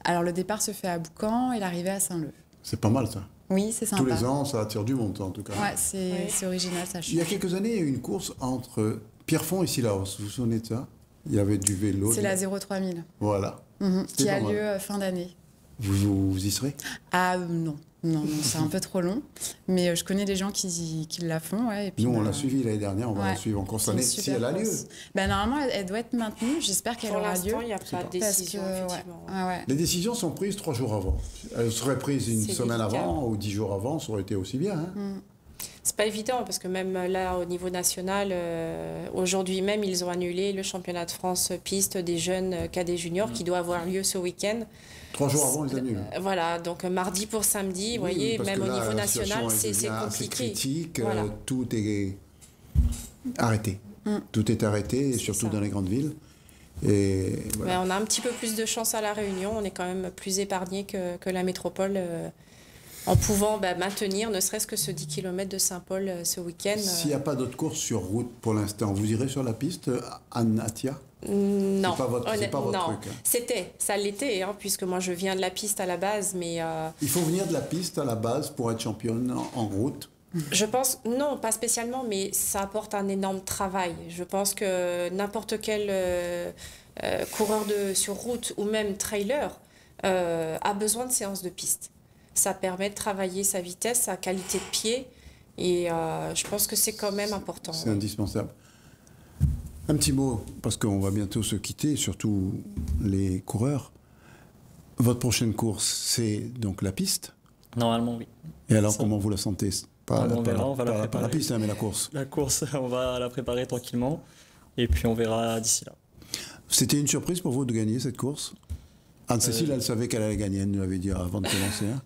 Speaker 5: Alors le départ se fait à Boucan et l'arrivée à Saint-Leu.
Speaker 1: C'est pas mal ça.
Speaker 5: Oui, c'est sympa.
Speaker 1: Tous les ans, ça attire du monde, en tout cas.
Speaker 5: Ouais, c'est original, ça change.
Speaker 1: Il y a quelques années, il y a eu une course entre Pierrefonds et Cilaos. Vous vous souvenez de ça? Il y avait du vélo.
Speaker 5: C'est la 03000.
Speaker 1: Voilà.
Speaker 5: Qui a lieu fin d'année.
Speaker 1: Vous y serez?
Speaker 5: Ah non. Non, c'est un peu trop long. Mais je connais des gens qui la font. Ouais, et puis,
Speaker 1: nous, on l'a suivie l'année dernière, on va la suivre encore cette année, si elle a lieu.
Speaker 5: Normalement, elle doit être maintenue. J'espère qu'elle aura lieu.
Speaker 2: Pour l'instant, il n'y a pas de décision, effectivement.
Speaker 1: Les décisions sont prises 3 jours avant. Elles seraient prises une semaine avant ou 10 jours avant, ça aurait été aussi bien.
Speaker 2: C'est pas évident parce que même là au niveau national, aujourd'hui même ils ont annulé le championnat de France piste des jeunes cadets juniors qui doit avoir lieu ce week-end.
Speaker 1: 3 jours avant, ils annulent.
Speaker 2: Voilà, donc mardi pour samedi, vous voyez, même au niveau national, c'est compliqué.
Speaker 1: Critique, tout est arrêté. Tout est arrêté, et surtout dans les grandes villes. Et voilà.
Speaker 2: On a un petit peu plus de chance à La Réunion, on est quand même plus épargné que la métropole. En pouvant maintenir ne serait-ce que ce 10 km de Saint-Paul ce week-end.
Speaker 1: S'il n'y a pas d'autres courses sur route pour l'instant, vous irez sur la piste, Anatia?
Speaker 2: Non,
Speaker 1: c'est pas votre
Speaker 2: non.
Speaker 1: truc. Hein.
Speaker 2: Ça l'était, hein, puisque moi je viens de la piste à la base, mais...
Speaker 1: Il faut venir de la piste à la base pour être championne en route.
Speaker 2: Je pense, non, pas spécialement, mais ça apporte un énorme travail. Je pense que n'importe quel coureur sur route ou même trailer a besoin de séances de piste. Ça permet de travailler sa vitesse, sa qualité de pied, et je pense que c'est quand même important.
Speaker 1: C'est indispensable. Un petit mot, parce qu'on va bientôt se quitter, surtout les coureurs. Votre prochaine course, c'est donc la piste?
Speaker 3: Normalement, oui.
Speaker 1: Et alors, comment vous la sentez? Pas la piste, hein, mais la course.
Speaker 3: La course, on va la préparer tranquillement, et puis on verra d'ici là.
Speaker 1: C'était une surprise pour vous de gagner cette course? Anne-Cécile, elle savait qu'elle allait gagner, elle nous l'avait dit avant de commencer. Hein.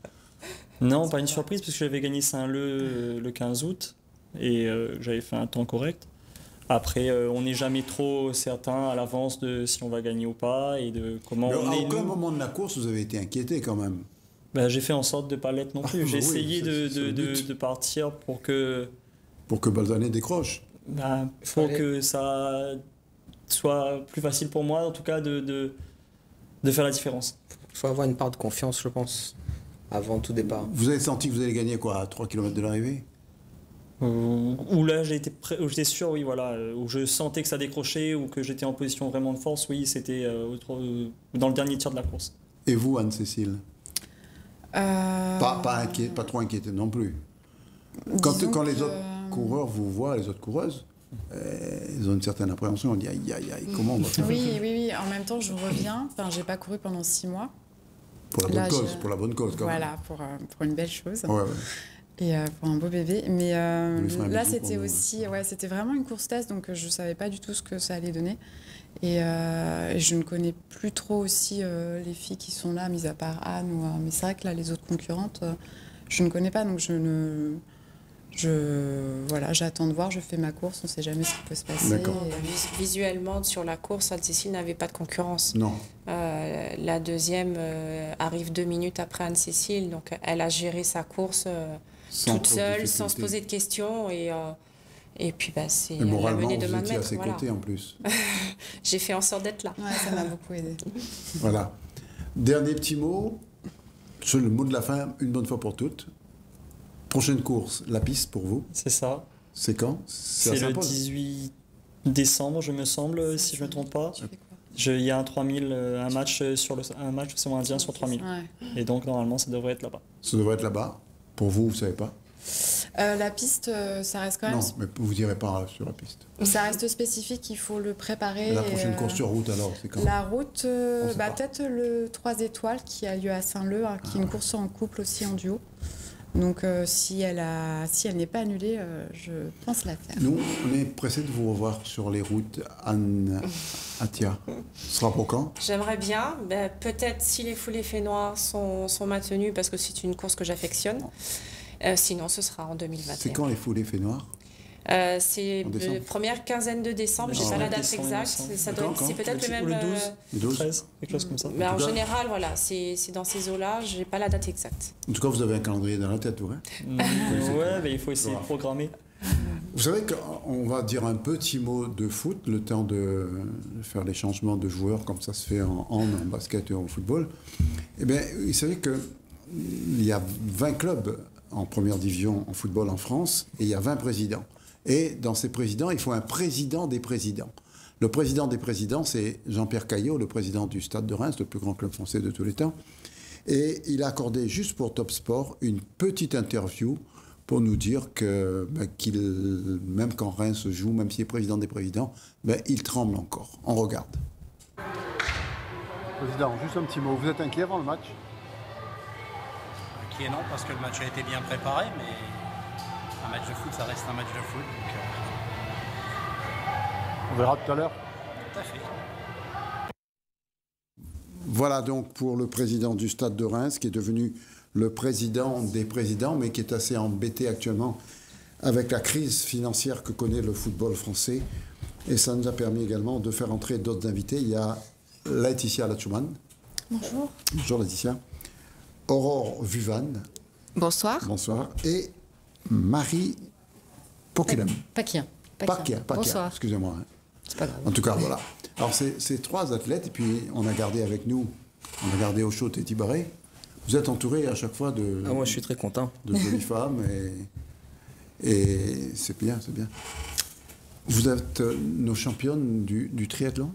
Speaker 3: Non, pas une surprise, parce que j'avais gagné Saint-Leu le 15 août, et j'avais fait un temps correct. Après, on n'est jamais trop certain à l'avance de si on va gagner ou pas et de comment on est.
Speaker 1: À aucun moment de la course, vous avez été inquiété quand même.
Speaker 3: Ben, j'ai fait en sorte de ne pas l'être non plus. J'ai essayé de partir pour que...
Speaker 1: Pour que Balzané décroche.
Speaker 3: Ben, pour que ça soit plus facile pour moi, en tout cas, de faire la différence.
Speaker 4: Il faut avoir une part de confiance, je pense, avant tout départ.
Speaker 1: Vous avez senti que vous allez gagner quoi, à 3 km de l'arrivée?
Speaker 3: Où là j'étais sûr, oui, voilà, où je sentais que ça décrochait ou que j'étais en position vraiment de force, oui, c'était dans le dernier tir de la course.
Speaker 1: Et vous, Anne-Cécile? Pas trop inquiété non plus. Quand les autres coureurs vous voient, les autres coureuses, ils ont une certaine appréhension, on dit aïe aïe aïe, comment on va faire?
Speaker 5: Oui, en même temps je reviens, j'ai pas couru pendant 6 mois.
Speaker 1: Pour la bonne cause, quand même.
Speaker 5: Voilà, pour une belle chose.
Speaker 1: Ouais.
Speaker 5: Et pour un beau bébé. Mais là, c'était aussi... c'était vraiment une course test, donc je ne savais pas du tout ce que ça allait donner. Et je ne connais plus trop aussi les filles qui sont là, mis à part Anne. Mais c'est vrai que là, les autres concurrentes, je ne connais pas, donc j'attends de voir, je fais ma course, on ne sait jamais ce qui peut se passer.
Speaker 2: Visuellement, sur la course, Anne-Cécile n'avait pas de concurrence.
Speaker 1: Non.
Speaker 2: La deuxième arrive 2 minutes après Anne-Cécile, donc elle a géré sa course toute seule, sans se poser de questions. Et puis, c'est la venue de ma maître.
Speaker 1: Moralement, vous étiez à ses côtés en plus.
Speaker 2: J'ai fait en sorte d'être là.
Speaker 5: Ouais, ça m'a beaucoup aidé.
Speaker 1: Voilà. Dernier petit mot, sur le mot de la fin, une bonne fois pour toutes. Prochaine course, la piste pour vous?
Speaker 3: C'est ça.
Speaker 1: C'est quand?
Speaker 3: C'est le 18 décembre, je me semble, si je ne me trompe pas. Il y a un 3000, un match sur indien sur 3000. Ouais. Et donc, normalement, ça devrait être là-bas.
Speaker 1: Ça devrait être là-bas. Pour vous, vous ne savez pas?
Speaker 5: La piste, ça reste quand même...
Speaker 1: Non, mais vous n'irez pas sur la piste.
Speaker 5: Ça reste spécifique, il faut le préparer.
Speaker 1: La prochaine course sur route, alors, c'est quand?
Speaker 5: La route, peut-être le 3 étoiles qui a lieu à Saint-Leu, qui est une course en couple aussi, en duo. Donc, si elle n'est pas annulée, je pense la faire.
Speaker 1: Nous, on est pressés de vous revoir sur les routes, Anne Atia. Ce sera pour quand?
Speaker 2: J'aimerais bien. Peut-être si les foulées fénoirs sont maintenues, parce que c'est une course que j'affectionne. Sinon, ce sera en 2021.
Speaker 1: C'est quand les foulées fénoirs?
Speaker 2: C'est la première quinzaine de décembre, je n'ai pas la date exacte. C'est peut-être le même...
Speaker 3: Le 12, 13, quelque chose comme ça.
Speaker 2: Mais en général, voilà, c'est dans ces eaux-là, je n'ai pas la date exacte.
Speaker 1: En tout cas, vous avez un calendrier dans la tête, vous, hein?
Speaker 3: Ouais, mais il faut essayer de programmer.
Speaker 1: Vous savez qu'on va dire un petit mot de foot, le temps de faire les changements de joueurs, comme ça se fait en basket et en football. Eh bien, vous savez qu'il y a 20 clubs en première division en football en France, et il y a 20 présidents. Et dans ces présidents, il faut un président des présidents. Le président des présidents, c'est Jean-Pierre Caillot, le président du Stade de Reims, le plus grand club français de tous les temps. Et il a accordé, juste pour Top Sport, une petite interview pour nous dire qu'il, même quand Reims joue, même s'il est président des présidents, il tremble encore. On regarde.
Speaker 9: Président, juste un petit mot. Vous êtes inquiet avant le match?
Speaker 14: Inquiet non, parce que le match a été bien préparé, mais un match de foot, ça reste un match de foot. Donc,
Speaker 9: on verra tout à l'heure.
Speaker 14: Tout à fait.
Speaker 1: Voilà donc pour le président du Stade de Reims, qui est devenu le président des présidents, mais qui est assez embêté actuellement avec la crise financière que connaît le football français. Et ça nous a permis également de faire entrer d'autres invités. Il y a Laetitia Latchouman.
Speaker 5: Bonjour.
Speaker 1: Bonjour Laetitia. Aurore Vuvan.
Speaker 15: Bonsoir.
Speaker 1: Bonsoir. Et Marie Poquelin.
Speaker 15: Paquia.
Speaker 1: Bonsoir. Excusez-moi.
Speaker 15: C'est pas grave.
Speaker 1: En tout cas, voilà. Alors, ces 3 athlètes, et puis on a gardé avec nous, on a gardé Ocho et Tibaré. Vous êtes entouré à chaque fois de...
Speaker 4: Ah, moi, je suis très content.
Speaker 1: De jolies femmes, et c'est bien, c'est bien. Vous êtes nos championnes du triathlon.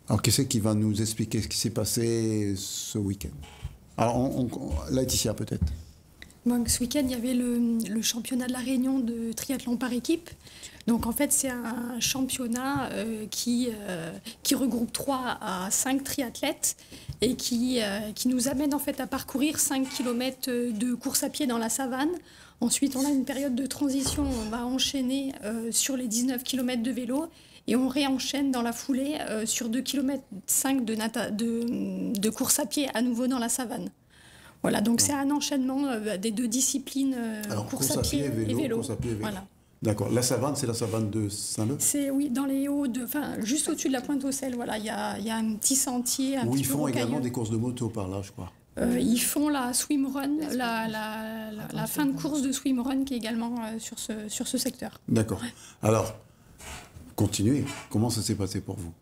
Speaker 1: Alors, qui c'est qui va nous expliquer ce qui s'est passé ce week-end? Alors, Laetitia, peut-être.
Speaker 15: Donc, ce week-end, il y avait le championnat de la Réunion de triathlon par équipe. Donc, en fait, c'est un championnat qui regroupe 3 à 5 triathlètes et qui nous amène en fait à parcourir 5 km de course à pied dans la savane. Ensuite, on a une période de transition. On va enchaîner sur les 19 km de vélo et on réenchaîne dans la foulée sur 2,5 km de course à pied à nouveau dans la savane. Voilà, donc c'est un enchaînement des 2 disciplines, course à pied et vélo.
Speaker 1: Course à pied et vélo.
Speaker 15: Voilà.
Speaker 1: D'accord. La savane, c'est la savane de Saint-Leu?
Speaker 15: C'est, oui, dans les hauts, juste au-dessus de la Pointe aux Sel. Voilà, il y a un petit sentier.
Speaker 1: Où ils font également des courses de moto par là, je crois.
Speaker 15: Ils font la swimrun, la fin de course de swimrun qui est également sur ce secteur.
Speaker 1: D'accord. Ouais. Alors, continuez. Comment ça s'est passé pour vous?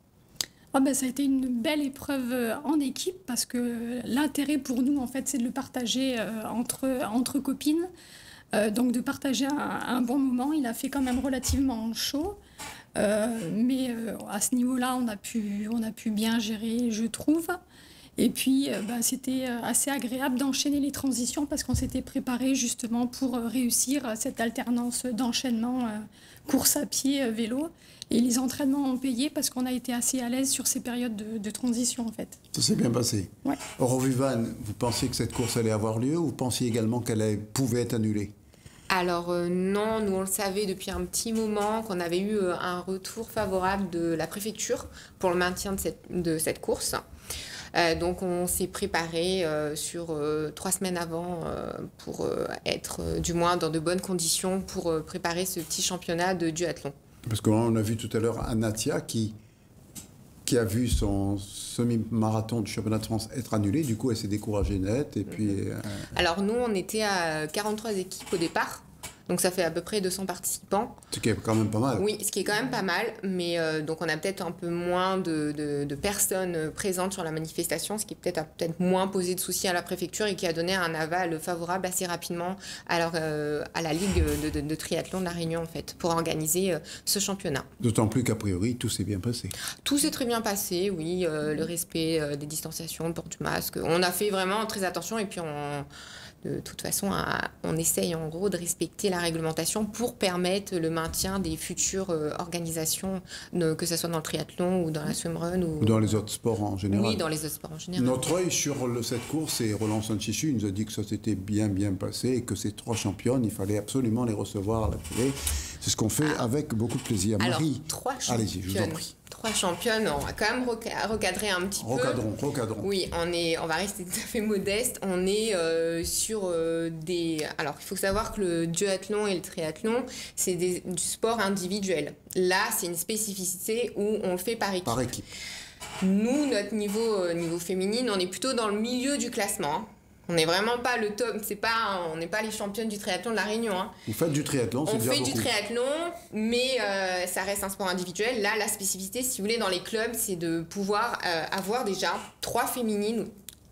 Speaker 15: Ça a été une belle épreuve en équipe parce que l'intérêt pour nous, en fait, c'est de le partager entre copines. Donc de partager un bon moment. Il a fait quand même relativement chaud. Mais à ce niveau-là, on a pu bien gérer, je trouve. Et puis, c'était assez agréable d'enchaîner les transitions parce qu'on s'était préparé justement pour réussir cette alternance d'enchaînement course à pied, vélo. Et les entraînements ont payé parce qu'on a été assez à l'aise sur ces périodes de transition, en fait.
Speaker 1: Ça s'est bien passé.
Speaker 15: Ouais.
Speaker 1: Aurovivan, vous pensiez que cette course allait avoir lieu ou vous pensiez également qu'elle pouvait être annulée?
Speaker 2: Alors non, nous on le savait depuis un petit moment qu'on avait eu un retour favorable de la préfecture pour le maintien de cette course. Donc on s'est préparé sur 3 semaines avant pour être du moins dans de bonnes conditions pour préparer ce petit championnat de duathlon.
Speaker 1: Parce qu'on a vu tout à l'heure Anatia qui a vu son semi-marathon du championnat de France être annulé. Du coup, elle s'est découragée net. Et puis,
Speaker 2: Alors nous, on était à 43 équipes au départ. Donc ça fait à peu près 200 participants.
Speaker 1: Ce qui est quand même pas mal.
Speaker 2: Oui, ce qui est quand même pas mal. Mais donc on a peut-être un peu moins de personnes présentes sur la manifestation, ce qui peut-être moins posé de soucis à la préfecture et qui a donné un aval favorable assez rapidement à la Ligue de triathlon de la Réunion, en fait, pour organiser ce championnat.
Speaker 1: D'autant plus qu'a priori, tout s'est bien passé.
Speaker 2: Tout s'est très bien passé, oui. Le respect des distanciations, le port du masque. On a fait vraiment très attention et puis de toute façon, on essaye en gros de respecter la réglementation pour permettre le maintien des futures organisations, que ce soit dans le triathlon ou dans la swimrun.
Speaker 1: Ou dans les autres sports en général.
Speaker 2: Oui, dans les autres sports en général.
Speaker 1: Notre œil sur cette course, c'est Roland Sanchichu. Il nous a dit que ça s'était bien passé et que ces 3 championnes, il fallait absolument les recevoir à la télé. C'est ce qu'on fait avec beaucoup de plaisir.
Speaker 2: Alors,
Speaker 1: Marie,
Speaker 2: 3 championnes.
Speaker 1: allez-y, je vous en prie.
Speaker 2: 3 championnes, on va quand même recadrer un petit peu.
Speaker 1: Recadrons.
Speaker 2: Oui, on va rester tout à fait modeste. On est sur des... Alors, il faut savoir que le duathlon et le triathlon, c'est du sport individuel. Là, c'est une spécificité où on le fait par équipe.
Speaker 1: Par équipe.
Speaker 2: Nous, notre niveau féminine, on est plutôt dans le milieu du classement. On n'est vraiment pas le top, on n'est pas les championnes du triathlon de la Réunion. Hein.
Speaker 1: Vous faites du triathlon, c'est déjà beaucoup.
Speaker 2: On fait du triathlon, mais ça reste un sport individuel. Là, la spécificité, si vous voulez, dans les clubs, c'est de pouvoir avoir déjà 3 féminines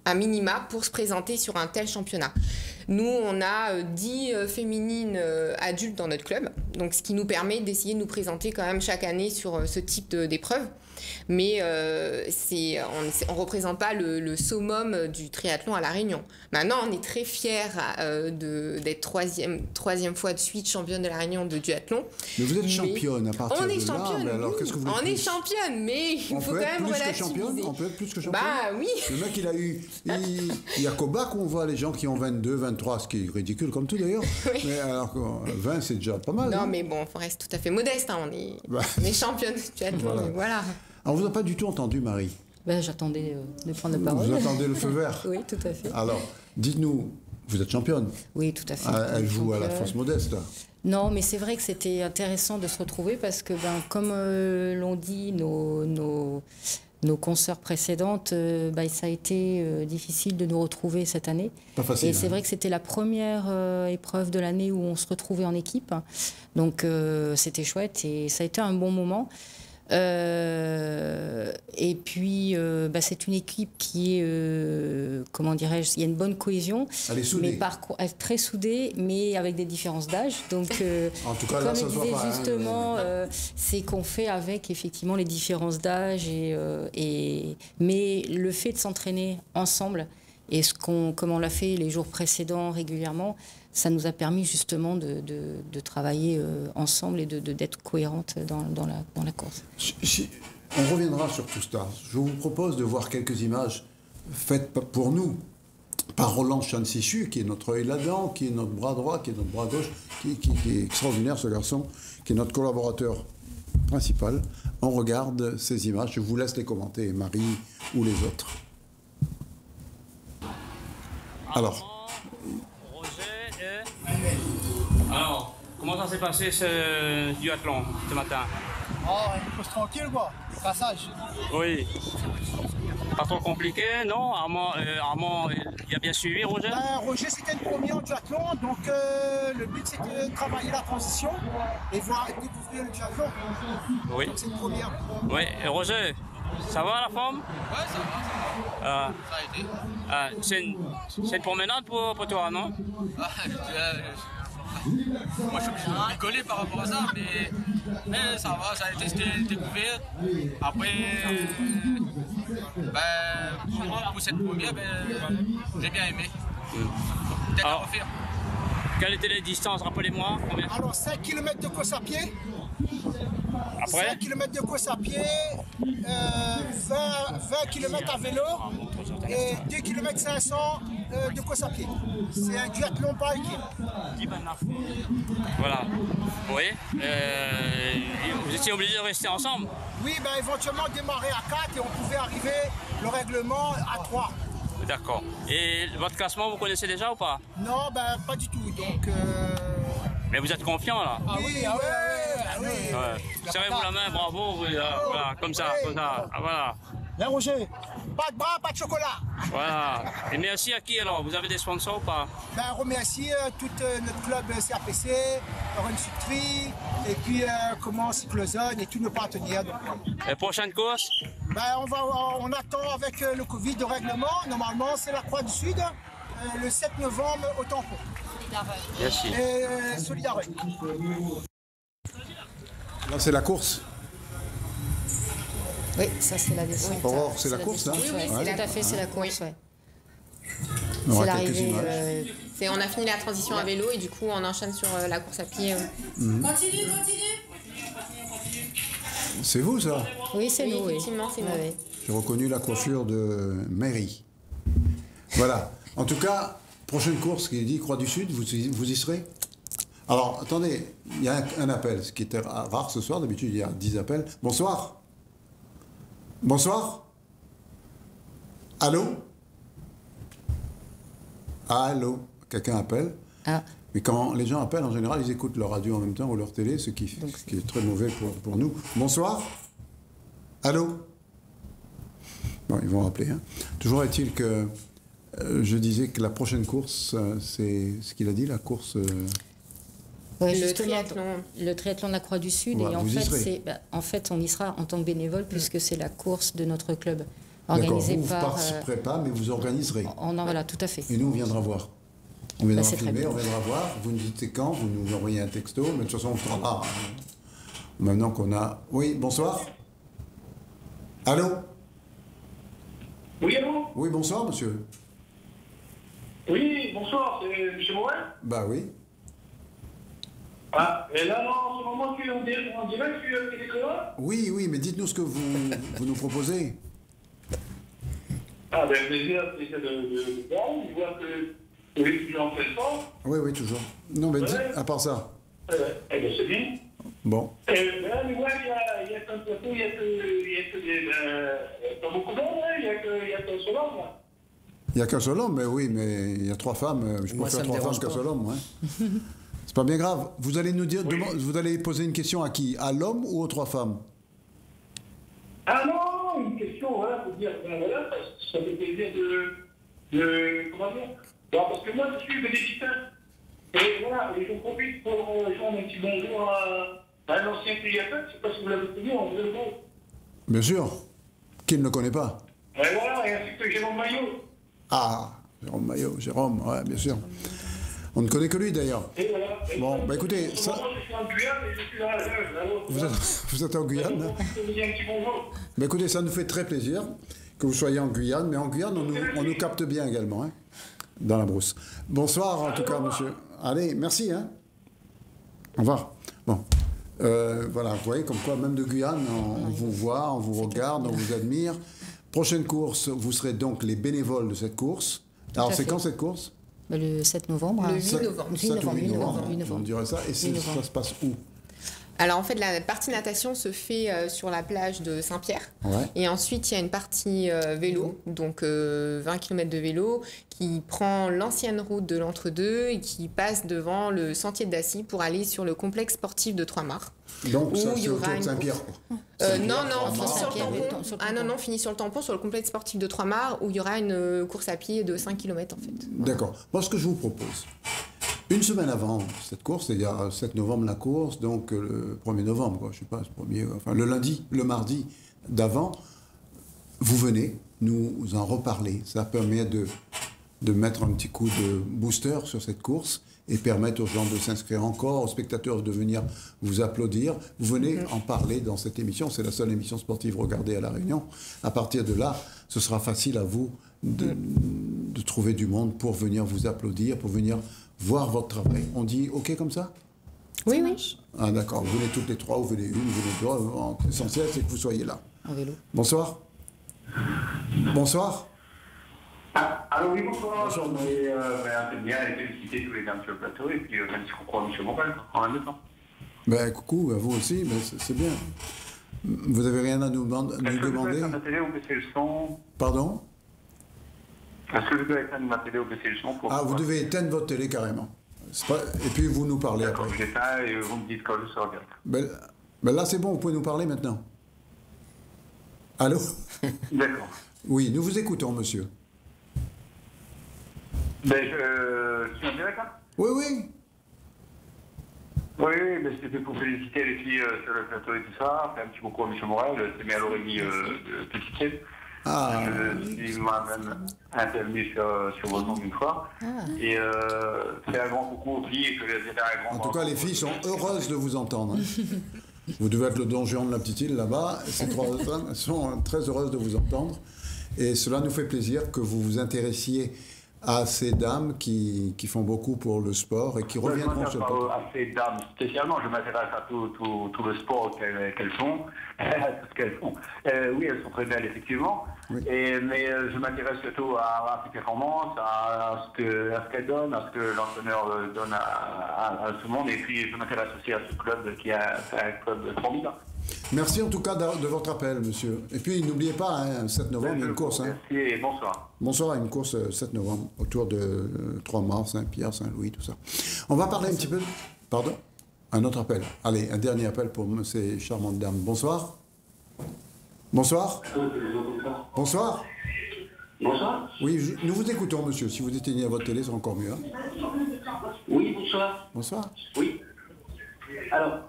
Speaker 2: à minima pour se présenter sur un tel championnat. Nous, on a 10 féminines adultes dans notre club, donc ce qui nous permet d'essayer de nous présenter quand même chaque année sur ce type d'épreuve. Mais on ne représente pas le summum du triathlon à La Réunion. Maintenant, on est très fiers d'être troisième fois de suite championne de La Réunion de duathlon.
Speaker 1: Mais vous êtes championne à partir de là.
Speaker 2: On est championne,
Speaker 1: mais alors, qu'est-ce que vous voulez
Speaker 2: on est championne, mais il faut quand même relativiser.
Speaker 1: On peut être plus que championne.
Speaker 2: Bah oui.
Speaker 1: Le mec, il y a qu'au bac où on voit les gens qui ont 22, 23, ce qui est ridicule comme tout d'ailleurs. Oui. Mais alors que 20, c'est déjà pas mal.
Speaker 2: Non, mais bon, on reste tout à fait modeste. Hein. On est championne de duathlon, voilà.
Speaker 1: Alors, vous n'avez pas du tout entendu, Marie?
Speaker 16: J'attendais de prendre la parole.
Speaker 1: Vous attendez le feu vert?
Speaker 16: Oui, tout à fait.
Speaker 1: Alors, dites-nous, vous êtes championne?
Speaker 16: Oui, tout à fait.
Speaker 1: Elle joue à la fosse modeste, là.
Speaker 16: Non, mais c'est vrai que c'était intéressant de se retrouver parce que, comme l'ont dit nos consoeurs précédentes, ça a été difficile de nous retrouver cette année.
Speaker 1: Pas facile.
Speaker 16: Et c'est vrai que c'était la première épreuve de l'année où on se retrouvait en équipe. Donc, c'était chouette et ça a été un bon moment. Et puis, c'est une équipe qui est, comment dirais-je, il y a une bonne cohésion.
Speaker 1: Elle est soudée.
Speaker 16: Mais elle est très soudée, mais avec des différences d'âge. Donc,
Speaker 1: en tout cas,
Speaker 16: comme
Speaker 1: là, ça
Speaker 16: je
Speaker 1: se voit
Speaker 16: disais
Speaker 1: pas,
Speaker 16: justement, c'est qu'on fait avec effectivement les différences d'âge. Mais le fait de s'entraîner ensemble, et comme on l'a fait les jours précédents régulièrement, ça nous a permis justement de travailler ensemble et d'être cohérente dans la course.
Speaker 1: On reviendra sur tout ça. Je vous propose de voir quelques images faites pour nous par Roland Chansichu, qui est notre œil là-dedans, qui est notre bras droit, qui est notre bras gauche, qui est extraordinaire ce garçon, qui est notre collaborateur principal. On regarde ces images, je vous laisse les commenter, Marie ou les autres. Alors.
Speaker 17: Alors, comment ça s'est passé ce duathlon ce matin?
Speaker 18: Oh, une course tranquille quoi, passage.
Speaker 17: Oui. Pas trop compliqué, non? Armand, il a bien suivi, Roger?
Speaker 18: Roger, c'était une première en duathlon, donc le but c'était de travailler la transition et voir découvrir le duathlon.
Speaker 17: Oui.
Speaker 18: Donc c'est une première.
Speaker 17: Oui, et Roger, ça va la forme?
Speaker 19: Ouais, ça va. Ça a été.
Speaker 17: C'est une promenade pour toi, non?
Speaker 19: Moi, je suis obligé de rigoler par rapport à ça, mais ça va, ça a été, c'était une découverte. Après, pour cette première, j'ai bien aimé. Peut-être à refaire.
Speaker 17: Quelles étaient les distances, rappelez-moi?
Speaker 18: Alors, 5 km de course à pied.
Speaker 17: Après
Speaker 18: 5 km de course à pied, 20 km à vélo et 2 km 500 de course à pied. C'est un duathlon par équipe.
Speaker 17: Voilà. Oui. Vous étiez obligés de rester ensemble?
Speaker 18: Oui, éventuellement démarrer à 4 et on pouvait arriver le règlement à 3.
Speaker 17: D'accord. Et votre classement, vous connaissez déjà ou pas?
Speaker 18: Non, pas du tout. Donc,
Speaker 17: mais vous êtes confiant là?
Speaker 18: Ah oui,
Speaker 17: Ouais. Serrez-vous la main, bravo, voilà, comme ça, voilà.
Speaker 18: Bien Roger, pas de bras, pas de chocolat.
Speaker 17: Voilà. Et merci à qui alors? Vous avez des sponsors ou pas?
Speaker 18: On remercie tout notre club CAPC, Run Sutri, et puis Cyclozone et tous nos partenaires.
Speaker 17: Et prochaine course?
Speaker 18: On attend avec le Covid de règlement. Normalement, c'est la Croix du Sud, le 7 novembre au Tampon.
Speaker 17: Merci.
Speaker 18: Et Solidarité.
Speaker 1: Là, c'est la course.
Speaker 16: Oui, ça c'est la descente.
Speaker 1: Aurore, c'est la course, là?
Speaker 16: Oui, tout à fait, c'est la course, ouais.
Speaker 1: On
Speaker 16: c'est l'arrivée.
Speaker 2: On a fini la transition à vélo et du coup on enchaîne sur la course à pied.
Speaker 15: Continue.
Speaker 1: C'est vous, ça?
Speaker 16: Oui, c'est nous.
Speaker 2: Effectivement, c'est nous.
Speaker 16: Oui.
Speaker 1: J'ai reconnu la coiffure de Mary. Voilà. En tout cas, prochaine course qui dit Croix du Sud, vous y serez? Alors, attendez, il y a un appel, ce qui était rare ce soir. D'habitude, il y a 10 appels. Bonsoir. Bonsoir. Allô? Allô? Quelqu'un appelle?
Speaker 16: Ah.
Speaker 1: Mais quand les gens appellent, en général, ils écoutent leur radio en même temps ou leur télé, ce qui est très mauvais pour nous. Bonsoir. Allô? Bon, ils vont rappeler. Hein. Toujours est-il que je disais que la prochaine course, c'est ce qu'il a dit, la course...
Speaker 16: Ouais,
Speaker 2: le
Speaker 16: triathlon de la Croix du Sud.
Speaker 1: Ouais,
Speaker 16: et en fait, on y sera en tant que bénévole puisque c'est la course de notre club. Organisée
Speaker 1: vous
Speaker 16: par...
Speaker 1: Vous ne participerez pas, mais vous organiserez.
Speaker 16: Voilà, tout à fait.
Speaker 1: Et nous, on viendra voir. On viendra filmer,
Speaker 16: bien.
Speaker 1: on viendra voir. Vous nous dites quand, vous nous envoyez un texto, mais de toute façon, on sera là. Maintenant qu'on a... Oui, bonsoir. Allô?
Speaker 20: Oui, allô?
Speaker 1: Oui, bonsoir, monsieur.
Speaker 20: Oui, bonsoir, c'est M. Morin?
Speaker 1: Bah oui.
Speaker 20: Ah, et là, en ce moment, tu es en direct, tu es télécola?
Speaker 1: Oui, mais dites-nous ce que vous nous proposez.
Speaker 20: Ah, plaisir de voir, je vois que vous êtes toujours en pleine forme.
Speaker 1: Oui, toujours. Non, mais dites, à part ça.
Speaker 20: Eh bien, c'est bien.
Speaker 1: Bon.
Speaker 20: Là, mais moi, il y a qu'un plateau, il y a pas beaucoup d'hommes, il y a qu'un seul homme, là.
Speaker 1: Il n'y a qu'un seul homme, mais oui, mais il y a 3 femmes. Je préfère 3 femmes qu'un seul homme, ouais. C'est pas bien grave. Vous allez nous dire, vous allez poser une question à qui? À l'homme ou aux 3 femmes?
Speaker 20: Ah non, une question, voilà, pour dire, voilà, ça fait plaisir de comment dire? Alors, parce que moi, je suis végétarien. Et voilà, et j'en profite pour joindre un petit bonjour un ancien triathlète, je ne sais pas si vous l'avez connu, en Velebo.
Speaker 1: Bien sûr. Qui ne le connaît pas?
Speaker 20: Et voilà, et ainsi que Jérôme Maillot.
Speaker 1: Ah, Jérôme Maillot, Jérôme, ouais, bien sûr. On ne connaît que lui d'ailleurs.
Speaker 20: Et voilà.
Speaker 1: Bon, bah écoutez, ça...
Speaker 20: Je suis en Guyane et je suis dans la Guyane.
Speaker 1: vous êtes en Guyane, hein?
Speaker 20: Je vous dis un petit bonjour.
Speaker 1: Bah écoutez, ça nous fait très plaisir que vous soyez en Guyane, mais en Guyane, on nous capte bien également, hein, dans la brousse. Bonsoir en tout cas, monsieur. Allez, merci, hein. Au revoir. Bon, voilà, vous voyez, comme quoi, même de Guyane, on vous voit, on vous regarde, on vous admire. Prochaine course, vous serez donc les bénévoles de cette course. Alors, c'est quand cette course?
Speaker 16: Le 7 novembre.
Speaker 21: Le 8 novembre.
Speaker 1: 8 novembre. On dirait ça. Et ça se passe où?
Speaker 21: Alors en fait, la partie natation se fait sur la plage de Saint-Pierre.
Speaker 1: Ouais.
Speaker 21: Et ensuite, il y a une partie vélo, donc 20 km de vélo, qui prend l'ancienne route de l'Entre-deux et qui passe devant le sentier de Dacy pour aller sur le complexe sportif de Trois-Mars.
Speaker 1: Donc ça, c'est autour de Saint-Pierre.
Speaker 21: Non, finit sur le tampon. Ah non, finit sur le tampon, sur le complexe sportif de Trois-Mars, où il y aura une course à pied de 5 km en fait.
Speaker 1: D'accord. Moi, ce que je vous propose, une semaine avant cette course, c'est-à-dire 7 novembre la course, donc le 1er novembre, quoi, je sais pas, le lundi, le mardi d'avant, vous venez nous en reparler. Ça permet de mettre un petit coup de booster sur cette course et permettre aux gens de s'inscrire encore, aux spectateurs de venir vous applaudir. Vous venez en parler dans cette émission, c'est la seule émission sportive regardée à La Réunion. À partir de là, ce sera facile à vous de trouver du monde pour venir vous applaudir, pour venir voir votre travail. On dit OK comme ça?
Speaker 21: Oui, oui.
Speaker 1: Ah d'accord, vous venez toutes les trois, vous venez une, vous venez deux. L'essentiel, c'est que vous soyez là.
Speaker 16: En vélo.
Speaker 1: Bonsoir. Bonsoir.
Speaker 20: Alors oui, bonsoir. Bonsoir. C'est bien et féliciter tous les dames sur le plateau et puis même si on croit M. Morel en même temps.
Speaker 1: Ben coucou, à vous aussi, mais c'est bien. Vous avez rien à nous demander?
Speaker 20: Est-ce que je dois éteindre ma télé ou baisser le son?
Speaker 1: Pardon?
Speaker 20: Est-ce que je dois éteindre ma télé ou baisser le son pour...
Speaker 1: Ah, vous devez éteindre votre télé carrément. Et puis vous nous parlez après.
Speaker 20: J'éteins et vous me dites quand je sors bien.
Speaker 1: Ben là, c'est bon, vous pouvez nous parler maintenant. Allô?
Speaker 20: D'accord.
Speaker 1: Oui, nous vous écoutons, monsieur.
Speaker 20: Ben, je suis en direct, là?
Speaker 1: Oui, oui.
Speaker 20: Oui, ben, c'était pour féliciter les filles sur le plateau et tout ça. Faire un petit beaucoup à M. Morel. C'est bien à l'oreille de Petite Sèvres.
Speaker 1: Ah.
Speaker 20: Il m'a même intervenu sur vos noms une fois. Ah. Et c'est un grand coucou aux filles. Et que c'était un grand
Speaker 1: en tout cas, les filles sont heureuses de vous entendre. Hein. Vous devez être le Don Juan de la petite île là-bas. Ces trois femmes sont très heureuses de vous entendre. Et cela nous fait plaisir que vous vous intéressiez à ces dames qui font beaucoup pour le sport et qui reviendront sur le plateau.
Speaker 20: À ces dames spécialement, je m'intéresse à tout le sport qu'elles font, tout ce qu'elles font. Oui, elles sont très belles, effectivement, oui. Mais je m'intéresse surtout à ses performances, à ce qu'elles donnent, à ce que l'entraîneur donne à tout le monde. Et puis, je m'intéresse aussi à ce club qui est un club formidable.
Speaker 1: Merci en tout cas de votre appel, monsieur. Et puis n'oubliez pas, hein, 7 novembre, il y a une course. Hein.
Speaker 20: Merci et bonsoir.
Speaker 1: Bonsoir, une course 7 novembre, autour de Trois-Mars, Saint-Pierre, Saint-Louis, tout ça. On va parler un petit peu... Pardon? Un autre appel. Allez, un dernier appel pour ces charmantes dames. Bonsoir. Bonsoir. Bonsoir.
Speaker 20: Bonsoir.
Speaker 1: Oui, nous vous écoutons, monsieur. Si vous éteignez votre télé, c'est encore mieux. Hein.
Speaker 20: Oui, bonsoir.
Speaker 1: Bonsoir.
Speaker 20: Oui. Alors...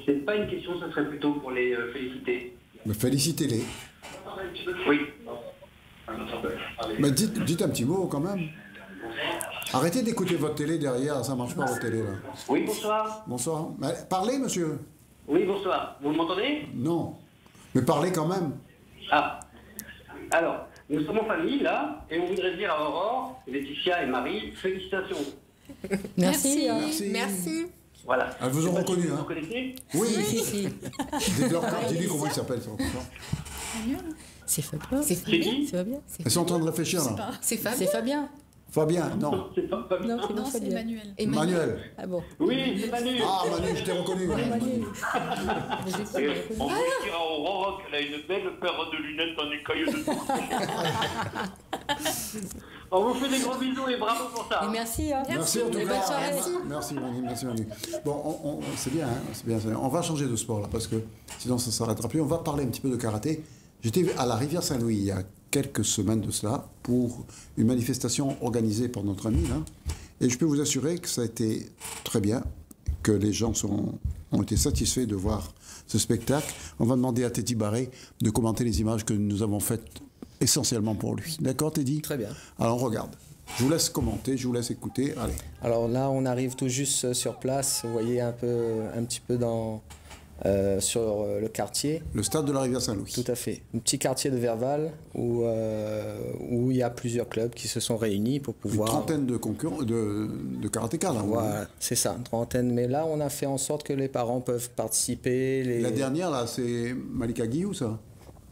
Speaker 20: C'est pas une question, ce serait plutôt pour les féliciter.
Speaker 1: Mais félicitez-les.
Speaker 20: Oui.
Speaker 1: Mais dites un petit mot quand même. Arrêtez d'écouter votre télé derrière, ça marche pas votre télé là.
Speaker 20: Oui, bonsoir.
Speaker 1: Bonsoir. Mais parlez, monsieur.
Speaker 20: Oui, bonsoir. Vous m'entendez?
Speaker 1: Non. Mais parlez quand même.
Speaker 20: Ah. Alors, nous sommes en famille là, et on voudrait dire à Aurore, Laetitia et Marie, félicitations.
Speaker 16: Merci.
Speaker 21: Merci. Merci.
Speaker 20: Voilà.
Speaker 1: Elles vous ont reconnu, hein?
Speaker 20: Vous connaissez?
Speaker 1: Oui. Dis-lui comment il s'appelle, ça.
Speaker 16: C'est Fabien.
Speaker 21: C'est qui?
Speaker 16: C'est Fabien.
Speaker 1: Elles sont en train de réfléchir, là.
Speaker 21: C'est Fabien.
Speaker 16: C'est Fabien.
Speaker 1: Fabien, non.
Speaker 20: C'est pas Fabien.
Speaker 16: Non, c'est
Speaker 15: Emmanuel.
Speaker 1: Emmanuel.
Speaker 16: Ah bon?
Speaker 20: Oui, c'est Manu.
Speaker 1: Ah, Manu, je t'ai reconnu.
Speaker 16: Oui, Manu.
Speaker 20: On peut dire à Aurore qu'elle a une belle paire de lunettes en écaille de tout. On vous fait des gros bisous et bravo pour ça.
Speaker 16: Et merci. Hein.
Speaker 1: Merci en tout cas.
Speaker 21: Merci.
Speaker 1: Merci Manu. Bon, c'est bien, hein, c'est bien. On va changer de sport là parce que sinon ça ne s'arrêtera plus. On va parler un petit peu de karaté. J'étais à la rivière Saint-Louis il y a quelques semaines de cela pour une manifestation organisée par notre ami là. Et je peux vous assurer que ça a été très bien, que les gens sont ont été satisfaits de voir ce spectacle. On va demander à Teddy Barré de commenter les images que nous avons faites essentiellement pour lui. D'accord, Teddy?
Speaker 4: Très bien.
Speaker 1: Alors, on regarde. Je vous laisse commenter, je vous laisse écouter. Allez.
Speaker 4: Alors là, on arrive tout juste sur place. Vous voyez un petit peu sur le quartier.
Speaker 1: Le stade de la Rivière Saint-Louis.
Speaker 4: Tout à fait. Un petit quartier de Verval où il y a plusieurs clubs qui se sont réunis pour pouvoir...
Speaker 1: Une trentaine de concurrents, de karatékas, là.
Speaker 4: Voilà, c'est ça, une trentaine. Mais là, on a fait en sorte que les parents peuvent participer.
Speaker 1: La dernière, là, c'est Malika Guillou, ça?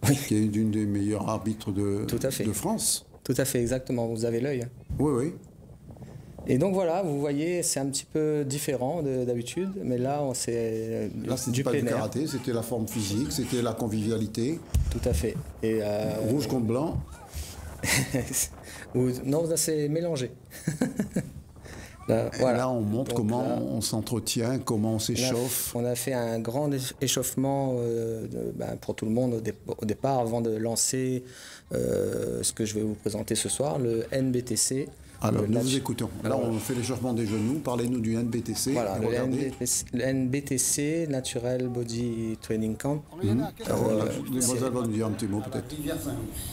Speaker 1: Oui. Qui est une des meilleures arbitres de France.
Speaker 4: Tout à fait, exactement. Vous avez l'œil.
Speaker 1: Oui, oui.
Speaker 4: Et donc voilà, vous voyez, c'est un petit peu différent d'habitude, mais là, c'est du
Speaker 1: pas
Speaker 4: plein
Speaker 1: du
Speaker 4: air.
Speaker 1: karaté, c'était la forme physique, c'était la convivialité.
Speaker 4: Tout à fait. Et
Speaker 1: rouge contre blanc.
Speaker 4: Non, c'est mélangé.
Speaker 1: Là, on montre comment on s'entretient, comment on s'échauffe.
Speaker 4: On a fait un grand échauffement pour tout le monde au départ, avant de lancer ce que je vais vous présenter ce soir, le NBTC.
Speaker 1: Alors, nous vous écoutons. Là, on fait l'échauffement des genoux. Parlez-nous du NBTC.
Speaker 4: Voilà, le NBTC, Natural Body Training Camp.
Speaker 1: Mademoiselle va nous dire un petit mot, peut-être.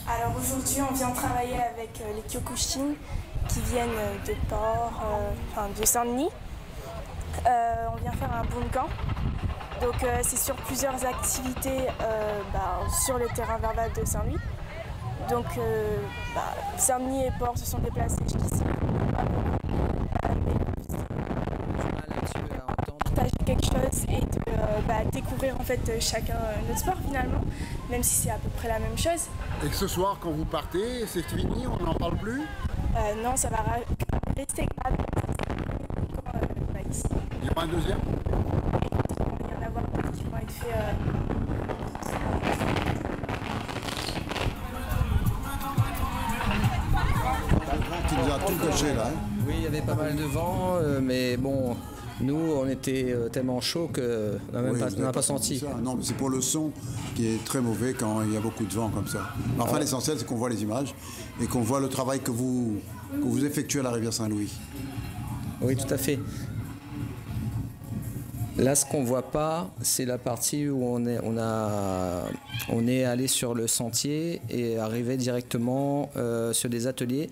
Speaker 6: Alors, aujourd'hui, on vient travailler avec les Kyokushin qui viennent de Port, de Saint-Denis. On vient faire un bootcamp. Donc, c'est sur plusieurs activités sur le terrain Verval de Saint-Louis. Donc, Saint-Denis et Port se sont déplacés jusqu'ici. Partager quelque chose et de découvrir en fait chacun notre sport finalement, même si c'est à peu près la même chose.
Speaker 9: Et que ce soir, quand vous partez, c'est fini, on n'en parle plus?
Speaker 6: Non, ça va rester grave. Ici.
Speaker 9: Il y aura un deuxième?
Speaker 6: Il y en a avoir d'autres qui vont être faits.
Speaker 1: Qui nous a tout caché là.
Speaker 4: Oui, il y avait pas mal de vent, mais bon, nous, on était tellement chaud qu'on n'a pas senti.
Speaker 1: Ça. Non, c'est pour le son qui est très mauvais quand il y a beaucoup de vent comme ça. Enfin, l'essentiel, c'est qu'on voit les images et qu'on voit le travail que vous effectuez à la Rivière Saint-Louis.
Speaker 4: Oui, tout à fait. Là, ce qu'on ne voit pas, c'est la partie où on est allé sur le sentier et arrivé directement sur des ateliers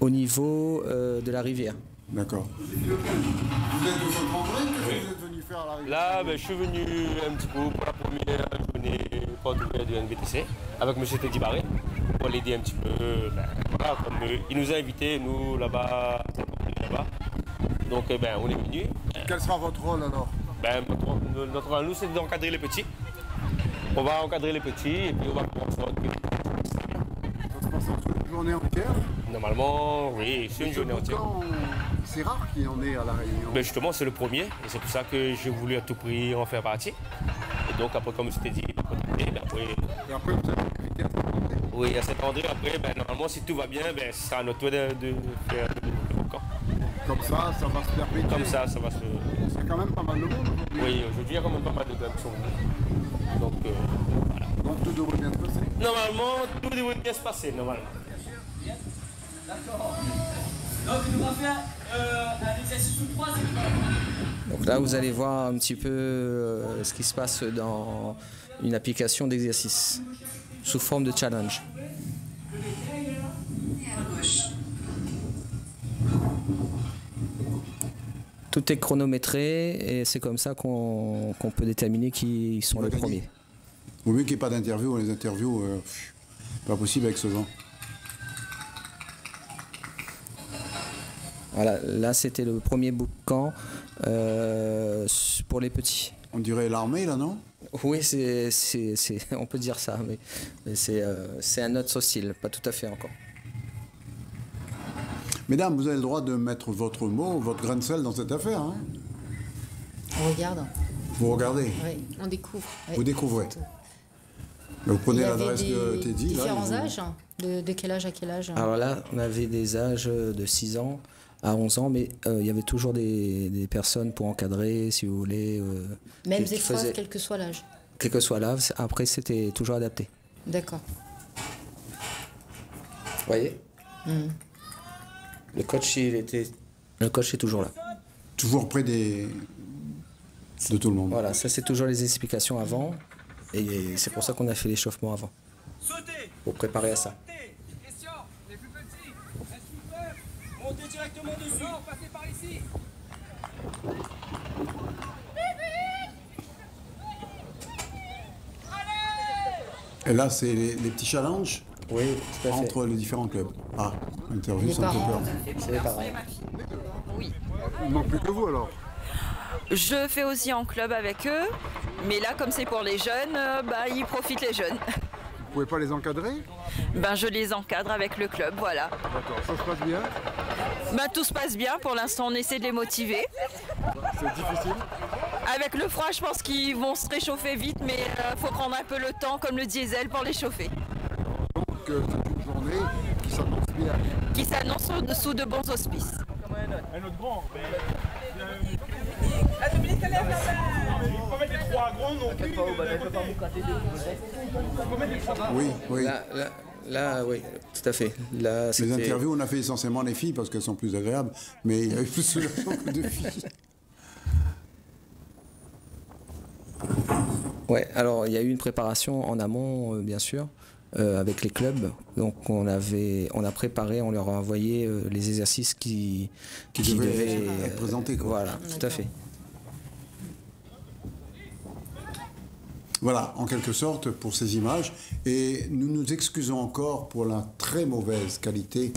Speaker 4: au niveau de la rivière.
Speaker 1: D'accord.
Speaker 9: Vous êtes de Saint-André? Qu'est-ce que vous êtes venu faire à la rivière?
Speaker 17: Là, je suis venu un petit peu pour la première journée porte ouverte du NBTC avec M. Teddy Barré pour l'aider un petit peu. Voilà, comme il nous a invités, nous là-bas, donc on est venu.
Speaker 9: Quel sera votre rôle alors?
Speaker 17: Notre rôle, nous, c'est d'encadrer les petits. On va encadrer les petits et puis on va commencer à
Speaker 9: Ça se passe en une journée entière?
Speaker 17: Normalement, oui, c'est une journée entière.
Speaker 9: C'est rare qu'il y en ait à La Réunion.
Speaker 17: Justement, c'est le premier et c'est pour ça que j'ai voulu à tout prix en faire partie. Et donc après, comme je t'ai dit,
Speaker 9: Et après, vous avez invité à Saint-André?
Speaker 17: oui, à Saint-André, après, normalement, si tout va bien, ce sera à notre tour de faire le camp.
Speaker 9: Comme ça va se perpétuer.
Speaker 17: Comme ça va se...
Speaker 9: C'est quand même pas mal de monde aujourd'hui.
Speaker 17: Oui, aujourd'hui, il y a quand même pas mal de clubs qui sont venus. Donc, voilà.
Speaker 9: Donc tout devrait bien se passer.
Speaker 17: Normalement, tout devrait bien se passer, normalement.
Speaker 19: D'accord. Donc, on va faire un exercice sous 3.
Speaker 4: Donc là, vous allez voir un petit peu ce qui se passe dans une application d'exercice sous forme de challenge. Tout est chronométré et c'est comme ça qu'on peut déterminer qui sont les premiers.
Speaker 1: Vaut mieux qu'il n'y ait pas d'interview. Les interviews, pas possible avec ce vent.
Speaker 4: Voilà, là c'était le premier bootcamp pour les petits.
Speaker 1: On dirait l'armée là, non?
Speaker 4: Oui, on peut dire ça, mais c'est un autre style, pas tout à fait encore.
Speaker 1: Mesdames, vous avez le droit de mettre votre mot, votre grain de sel dans cette affaire. Hein?
Speaker 16: On regarde.
Speaker 1: Vous regardez?
Speaker 16: Oui.
Speaker 21: On découvre.
Speaker 1: Vous découvrez. Vous prenez l'adresse de Teddy.
Speaker 16: Différents âges? De quel âge à quel âge?
Speaker 4: Alors là, on avait des âges de 6 ans à 11 ans, mais il y avait toujours des personnes pour encadrer, si vous voulez.
Speaker 16: Mêmes épreuves, quel que soit l'âge?
Speaker 4: Quel que soit l'âge, après c'était toujours adapté.
Speaker 16: D'accord.
Speaker 4: Vous voyez? Le coach est toujours là.
Speaker 1: Toujours près des de tout le monde.
Speaker 4: Voilà, ça c'est toujours les explications avant. Et c'est pour ça qu'on a fait l'échauffement avant. Pour préparer à ça.
Speaker 19: Question, les plus petits, est-ce qu'ils peuvent monter directement dessus? Non, passez par ici.
Speaker 1: Et là, c'est les petits challenges
Speaker 4: oui, tout à fait.
Speaker 1: Entre les différents clubs. Ah, interview,
Speaker 4: les
Speaker 1: ça me fait peur.
Speaker 4: C'est les parents.
Speaker 8: Oui.
Speaker 9: Il ne manque plus que vous alors.
Speaker 8: Je fais aussi en club avec eux, mais là, comme c'est pour les jeunes, ils profitent les jeunes.
Speaker 9: Vous pouvez pas les encadrer?
Speaker 8: Je les encadre avec le club, voilà.
Speaker 9: D'accord, ça se passe bien?
Speaker 8: Tout se passe bien, pour l'instant on essaie de les motiver.
Speaker 9: C'est difficile?
Speaker 8: Avec le froid, je pense qu'ils vont se réchauffer vite, mais il faut prendre un peu le temps, comme le diesel, pour les chauffer.
Speaker 9: Donc c'est une journée qui s'annonce bien.
Speaker 8: Qui s'annonce sous de bons auspices.
Speaker 19: Un autre grand. Mettre des trois grands non plus.
Speaker 1: Oui, oui.
Speaker 4: Là, oui, tout à fait. Là,
Speaker 1: les interviews, on a fait essentiellement les filles parce qu'elles sont plus agréables, mais il y avait plus de filles.
Speaker 4: Ouais, alors il y a eu une préparation en amont, bien sûr, avec les clubs. Donc on a préparé, on leur a envoyé les exercices qui devaient
Speaker 1: être présentés.
Speaker 4: Voilà, tout à fait.
Speaker 1: Voilà, en quelque sorte, pour ces images. Et nous nous excusons encore pour la très mauvaise qualité,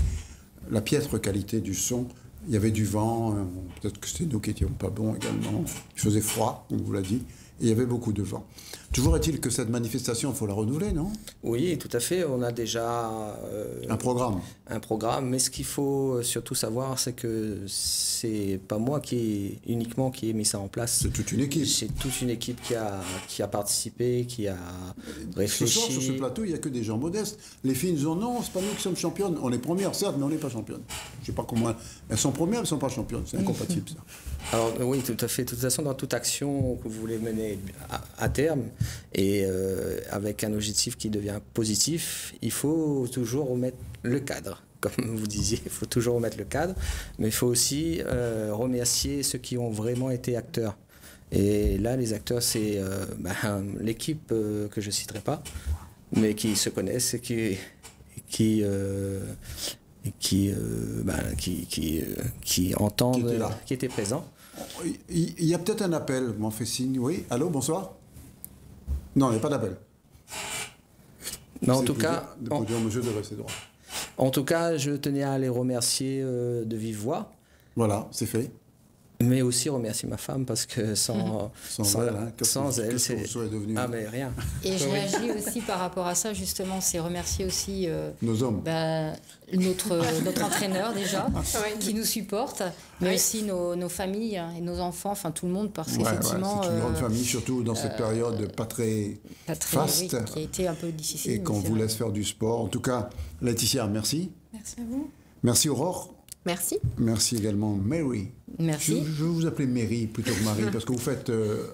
Speaker 1: la piètre qualité du son. Il y avait du vent, peut-être que c'était nous qui n'étions pas bons également. Il faisait froid, on vous l'a dit, et il y avait beaucoup de vent. Toujours est-il que cette manifestation, il faut la renouveler, non? Oui,
Speaker 4: tout à fait. On a déjà
Speaker 1: un programme.
Speaker 4: Un programme, mais ce qu'il faut surtout savoir, c'est que c'est pas moi uniquement qui ai mis ça en place.
Speaker 1: C'est toute une équipe.
Speaker 4: C'est toute une équipe qui a participé, qui a réfléchi.
Speaker 1: Ce soir, sur ce plateau, il n'y a que des gens modestes. Les filles nous disent non, c'est pas nous qui sommes championnes. On est premières, certes, mais on n'est pas championnes. Je sais pas comment. Elles sont premières, elles ne sont pas championnes. C'est incompatible, ça.
Speaker 4: Alors oui, tout à fait. De toute façon, dans toute action que vous voulez mener à terme, et avec un objectif qui devient positif, il faut toujours remettre le cadre. Comme vous disiez, il faut toujours remettre le cadre, mais il faut aussi remercier ceux qui ont vraiment été acteurs. Et là, les acteurs, c'est l'équipe que je ne citerai pas, mais qui se connaissent et qui entendent, qui étaient présents.
Speaker 1: Il y a peut-être un appel, m'en fait signe. Oui, allô, bonsoir. Non, il n'y a pas d'appel.
Speaker 4: Mais en tout cas,
Speaker 1: monsieur de rester droit.
Speaker 4: En tout cas, je tenais à les remercier de vive voix.
Speaker 1: Voilà, c'est fait.
Speaker 4: Mais aussi remercier ma femme parce que sans elle, c'est
Speaker 1: devenu.
Speaker 4: Ah mais rien.
Speaker 16: Et je réagis aussi par rapport à ça justement, c'est remercier aussi
Speaker 1: nos hommes,
Speaker 16: notre entraîneur déjà qui nous supporte, mais aussi nos familles et nos enfants, enfin tout le monde parce qu'effectivement
Speaker 1: c'est une grande famille surtout dans cette période pas très faste,
Speaker 16: qui a été un peu difficile.
Speaker 1: Et qu'on vous laisse faire du sport. En tout cas, Laetitia, merci.
Speaker 15: Merci à vous.
Speaker 1: Merci Aurore.
Speaker 21: Merci.
Speaker 1: Merci également Mary.
Speaker 16: Merci.
Speaker 1: Je vais vous appeler Mary plutôt que Marie parce que vous faites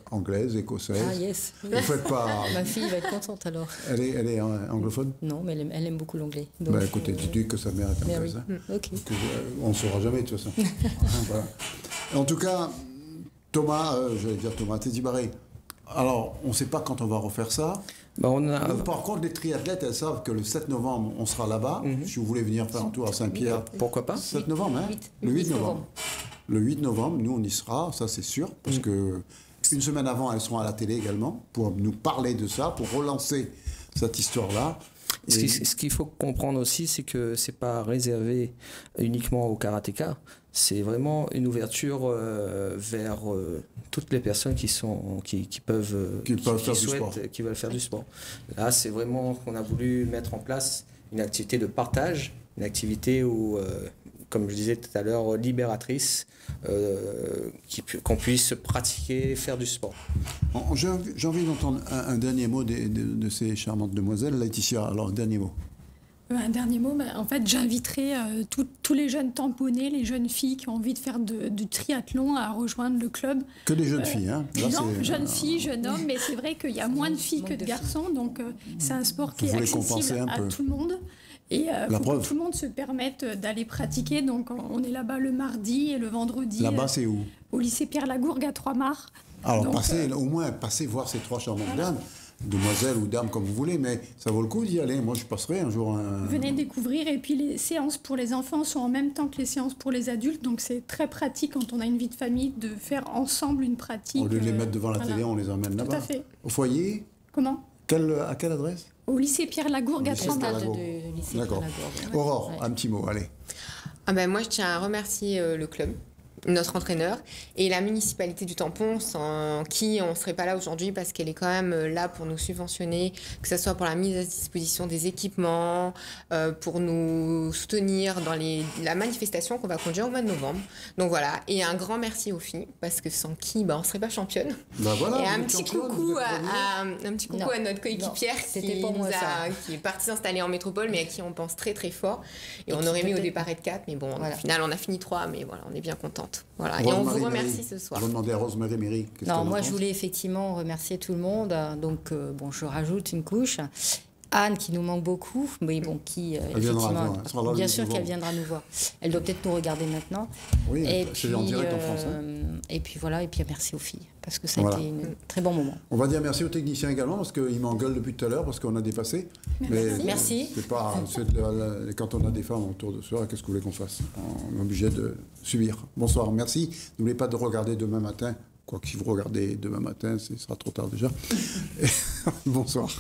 Speaker 1: anglaise, écossaise.
Speaker 16: Ah yes.
Speaker 1: Vous faites pas.
Speaker 16: Ma fille va être contente alors.
Speaker 1: Elle est anglophone?
Speaker 16: Non, mais elle aime beaucoup l'anglais.
Speaker 1: Écoutez, tu dis que sa mère est anglaise.
Speaker 16: Ok.
Speaker 1: On ne saura jamais de toute façon. Voilà. En tout cas, Thomas, j'allais dire Thomas Teddy-Barré. Alors, on ne sait pas quand on va refaire ça. Par contre, les triathlètes, elles savent que le 7 novembre, on sera là-bas. Si vous voulez venir faire un tour à Saint-Pierre.
Speaker 4: Pourquoi pas?
Speaker 1: 7 novembre, hein? Le 8 novembre. Le 8 novembre, nous, on y sera, ça c'est sûr. Parce que une semaine avant, elles seront à la télé également pour nous parler de ça, pour relancer cette histoire-là.
Speaker 4: Ce qu'il faut comprendre aussi, c'est que c'est pas réservé uniquement aux karatékas. C'est vraiment une ouverture vers toutes les personnes qui veulent faire du sport. Là, c'est vraiment qu'on a voulu mettre en place une activité de partage, une activité où, comme je disais tout à l'heure, libératrice, qu'on puisse pratiquer, faire du sport.
Speaker 1: J'ai envie d'entendre un dernier mot de ces charmantes demoiselles. Laetitia, alors un dernier mot.
Speaker 15: Un dernier mot, en fait, j'inviterai tous les jeunes tamponnés, les jeunes filles qui ont envie de faire du triathlon à rejoindre le club.
Speaker 1: Que des jeunes filles, hein? Là,
Speaker 15: non, jeunes filles, jeunes hommes, mais c'est vrai qu'il y a moins de filles que de garçons, donc c'est un sport qui est accessible à tout le monde. Et faut que tout le monde se permette d'aller pratiquer. Donc on est là-bas le mardi et le vendredi.
Speaker 1: Là-bas, c'est où?
Speaker 15: Au lycée Pierre Lagourgue à Trois-Mars.
Speaker 1: Alors,
Speaker 15: Donc,
Speaker 1: au moins, passez voir ces 3 charmantes dames, demoiselles ou dames comme vous voulez, mais ça vaut le coup d'y aller. Moi, je passerai un jour.
Speaker 15: Venez découvrir, et puis les séances pour les enfants sont en même temps que les séances pour les adultes, donc c'est très pratique quand on a une vie de famille de faire ensemble une pratique.
Speaker 1: Au lieu de les mettre devant la télé, on les emmène là-bas.
Speaker 15: Tout à fait.
Speaker 1: Au foyer?
Speaker 15: Comment?
Speaker 1: À quelle adresse?
Speaker 15: Au lycée Pierre-Lagourgue à Tremblant.
Speaker 1: D'accord. Aurore, un petit mot, allez.
Speaker 21: Moi, je tiens à remercier le club, notre entraîneur, et la municipalité du Tampon, sans qui on ne serait pas là aujourd'hui, parce qu'elle est quand même là pour nous subventionner, que ce soit pour la mise à disposition des équipements, pour nous soutenir dans la manifestation qu'on va conduire au mois de novembre. Donc voilà, et un grand merci aux filles, parce que sans qui on ne serait pas championne.
Speaker 1: Voilà,
Speaker 21: et un petit coucou à notre coéquipière qui est partie s'installer en métropole, mais à qui on pense très très fort. Et on aurait mis au départ être 4, mais bon, au final on a fini 3, mais voilà, on est bien contente. Voilà. Et on vous remercie ce soir.
Speaker 1: Je vais demander à Rosemary Méry.
Speaker 16: Non, moi je voulais effectivement remercier tout le monde. Donc je rajoute une couche. Anne qui nous manque beaucoup, mais bon, qui effectivement, bien sûr qu'elle viendra nous voir. Elle doit peut-être nous regarder maintenant.
Speaker 1: Oui, c'est en direct en français.
Speaker 16: Et puis voilà, et puis merci aux filles, parce que ça a été un très bon moment.
Speaker 1: On va dire merci aux techniciens également, parce qu'ils m'engueulent depuis tout à l'heure, parce qu'on a dépassé.
Speaker 16: Merci.
Speaker 1: C'est pas, quand on a des femmes autour de soi, qu'est-ce que vous voulez qu'on fasse? On est obligé de subir. Bonsoir, merci. N'oubliez pas de regarder demain matin. Quoi que si vous regardez demain matin, ce sera trop tard déjà. Bonsoir.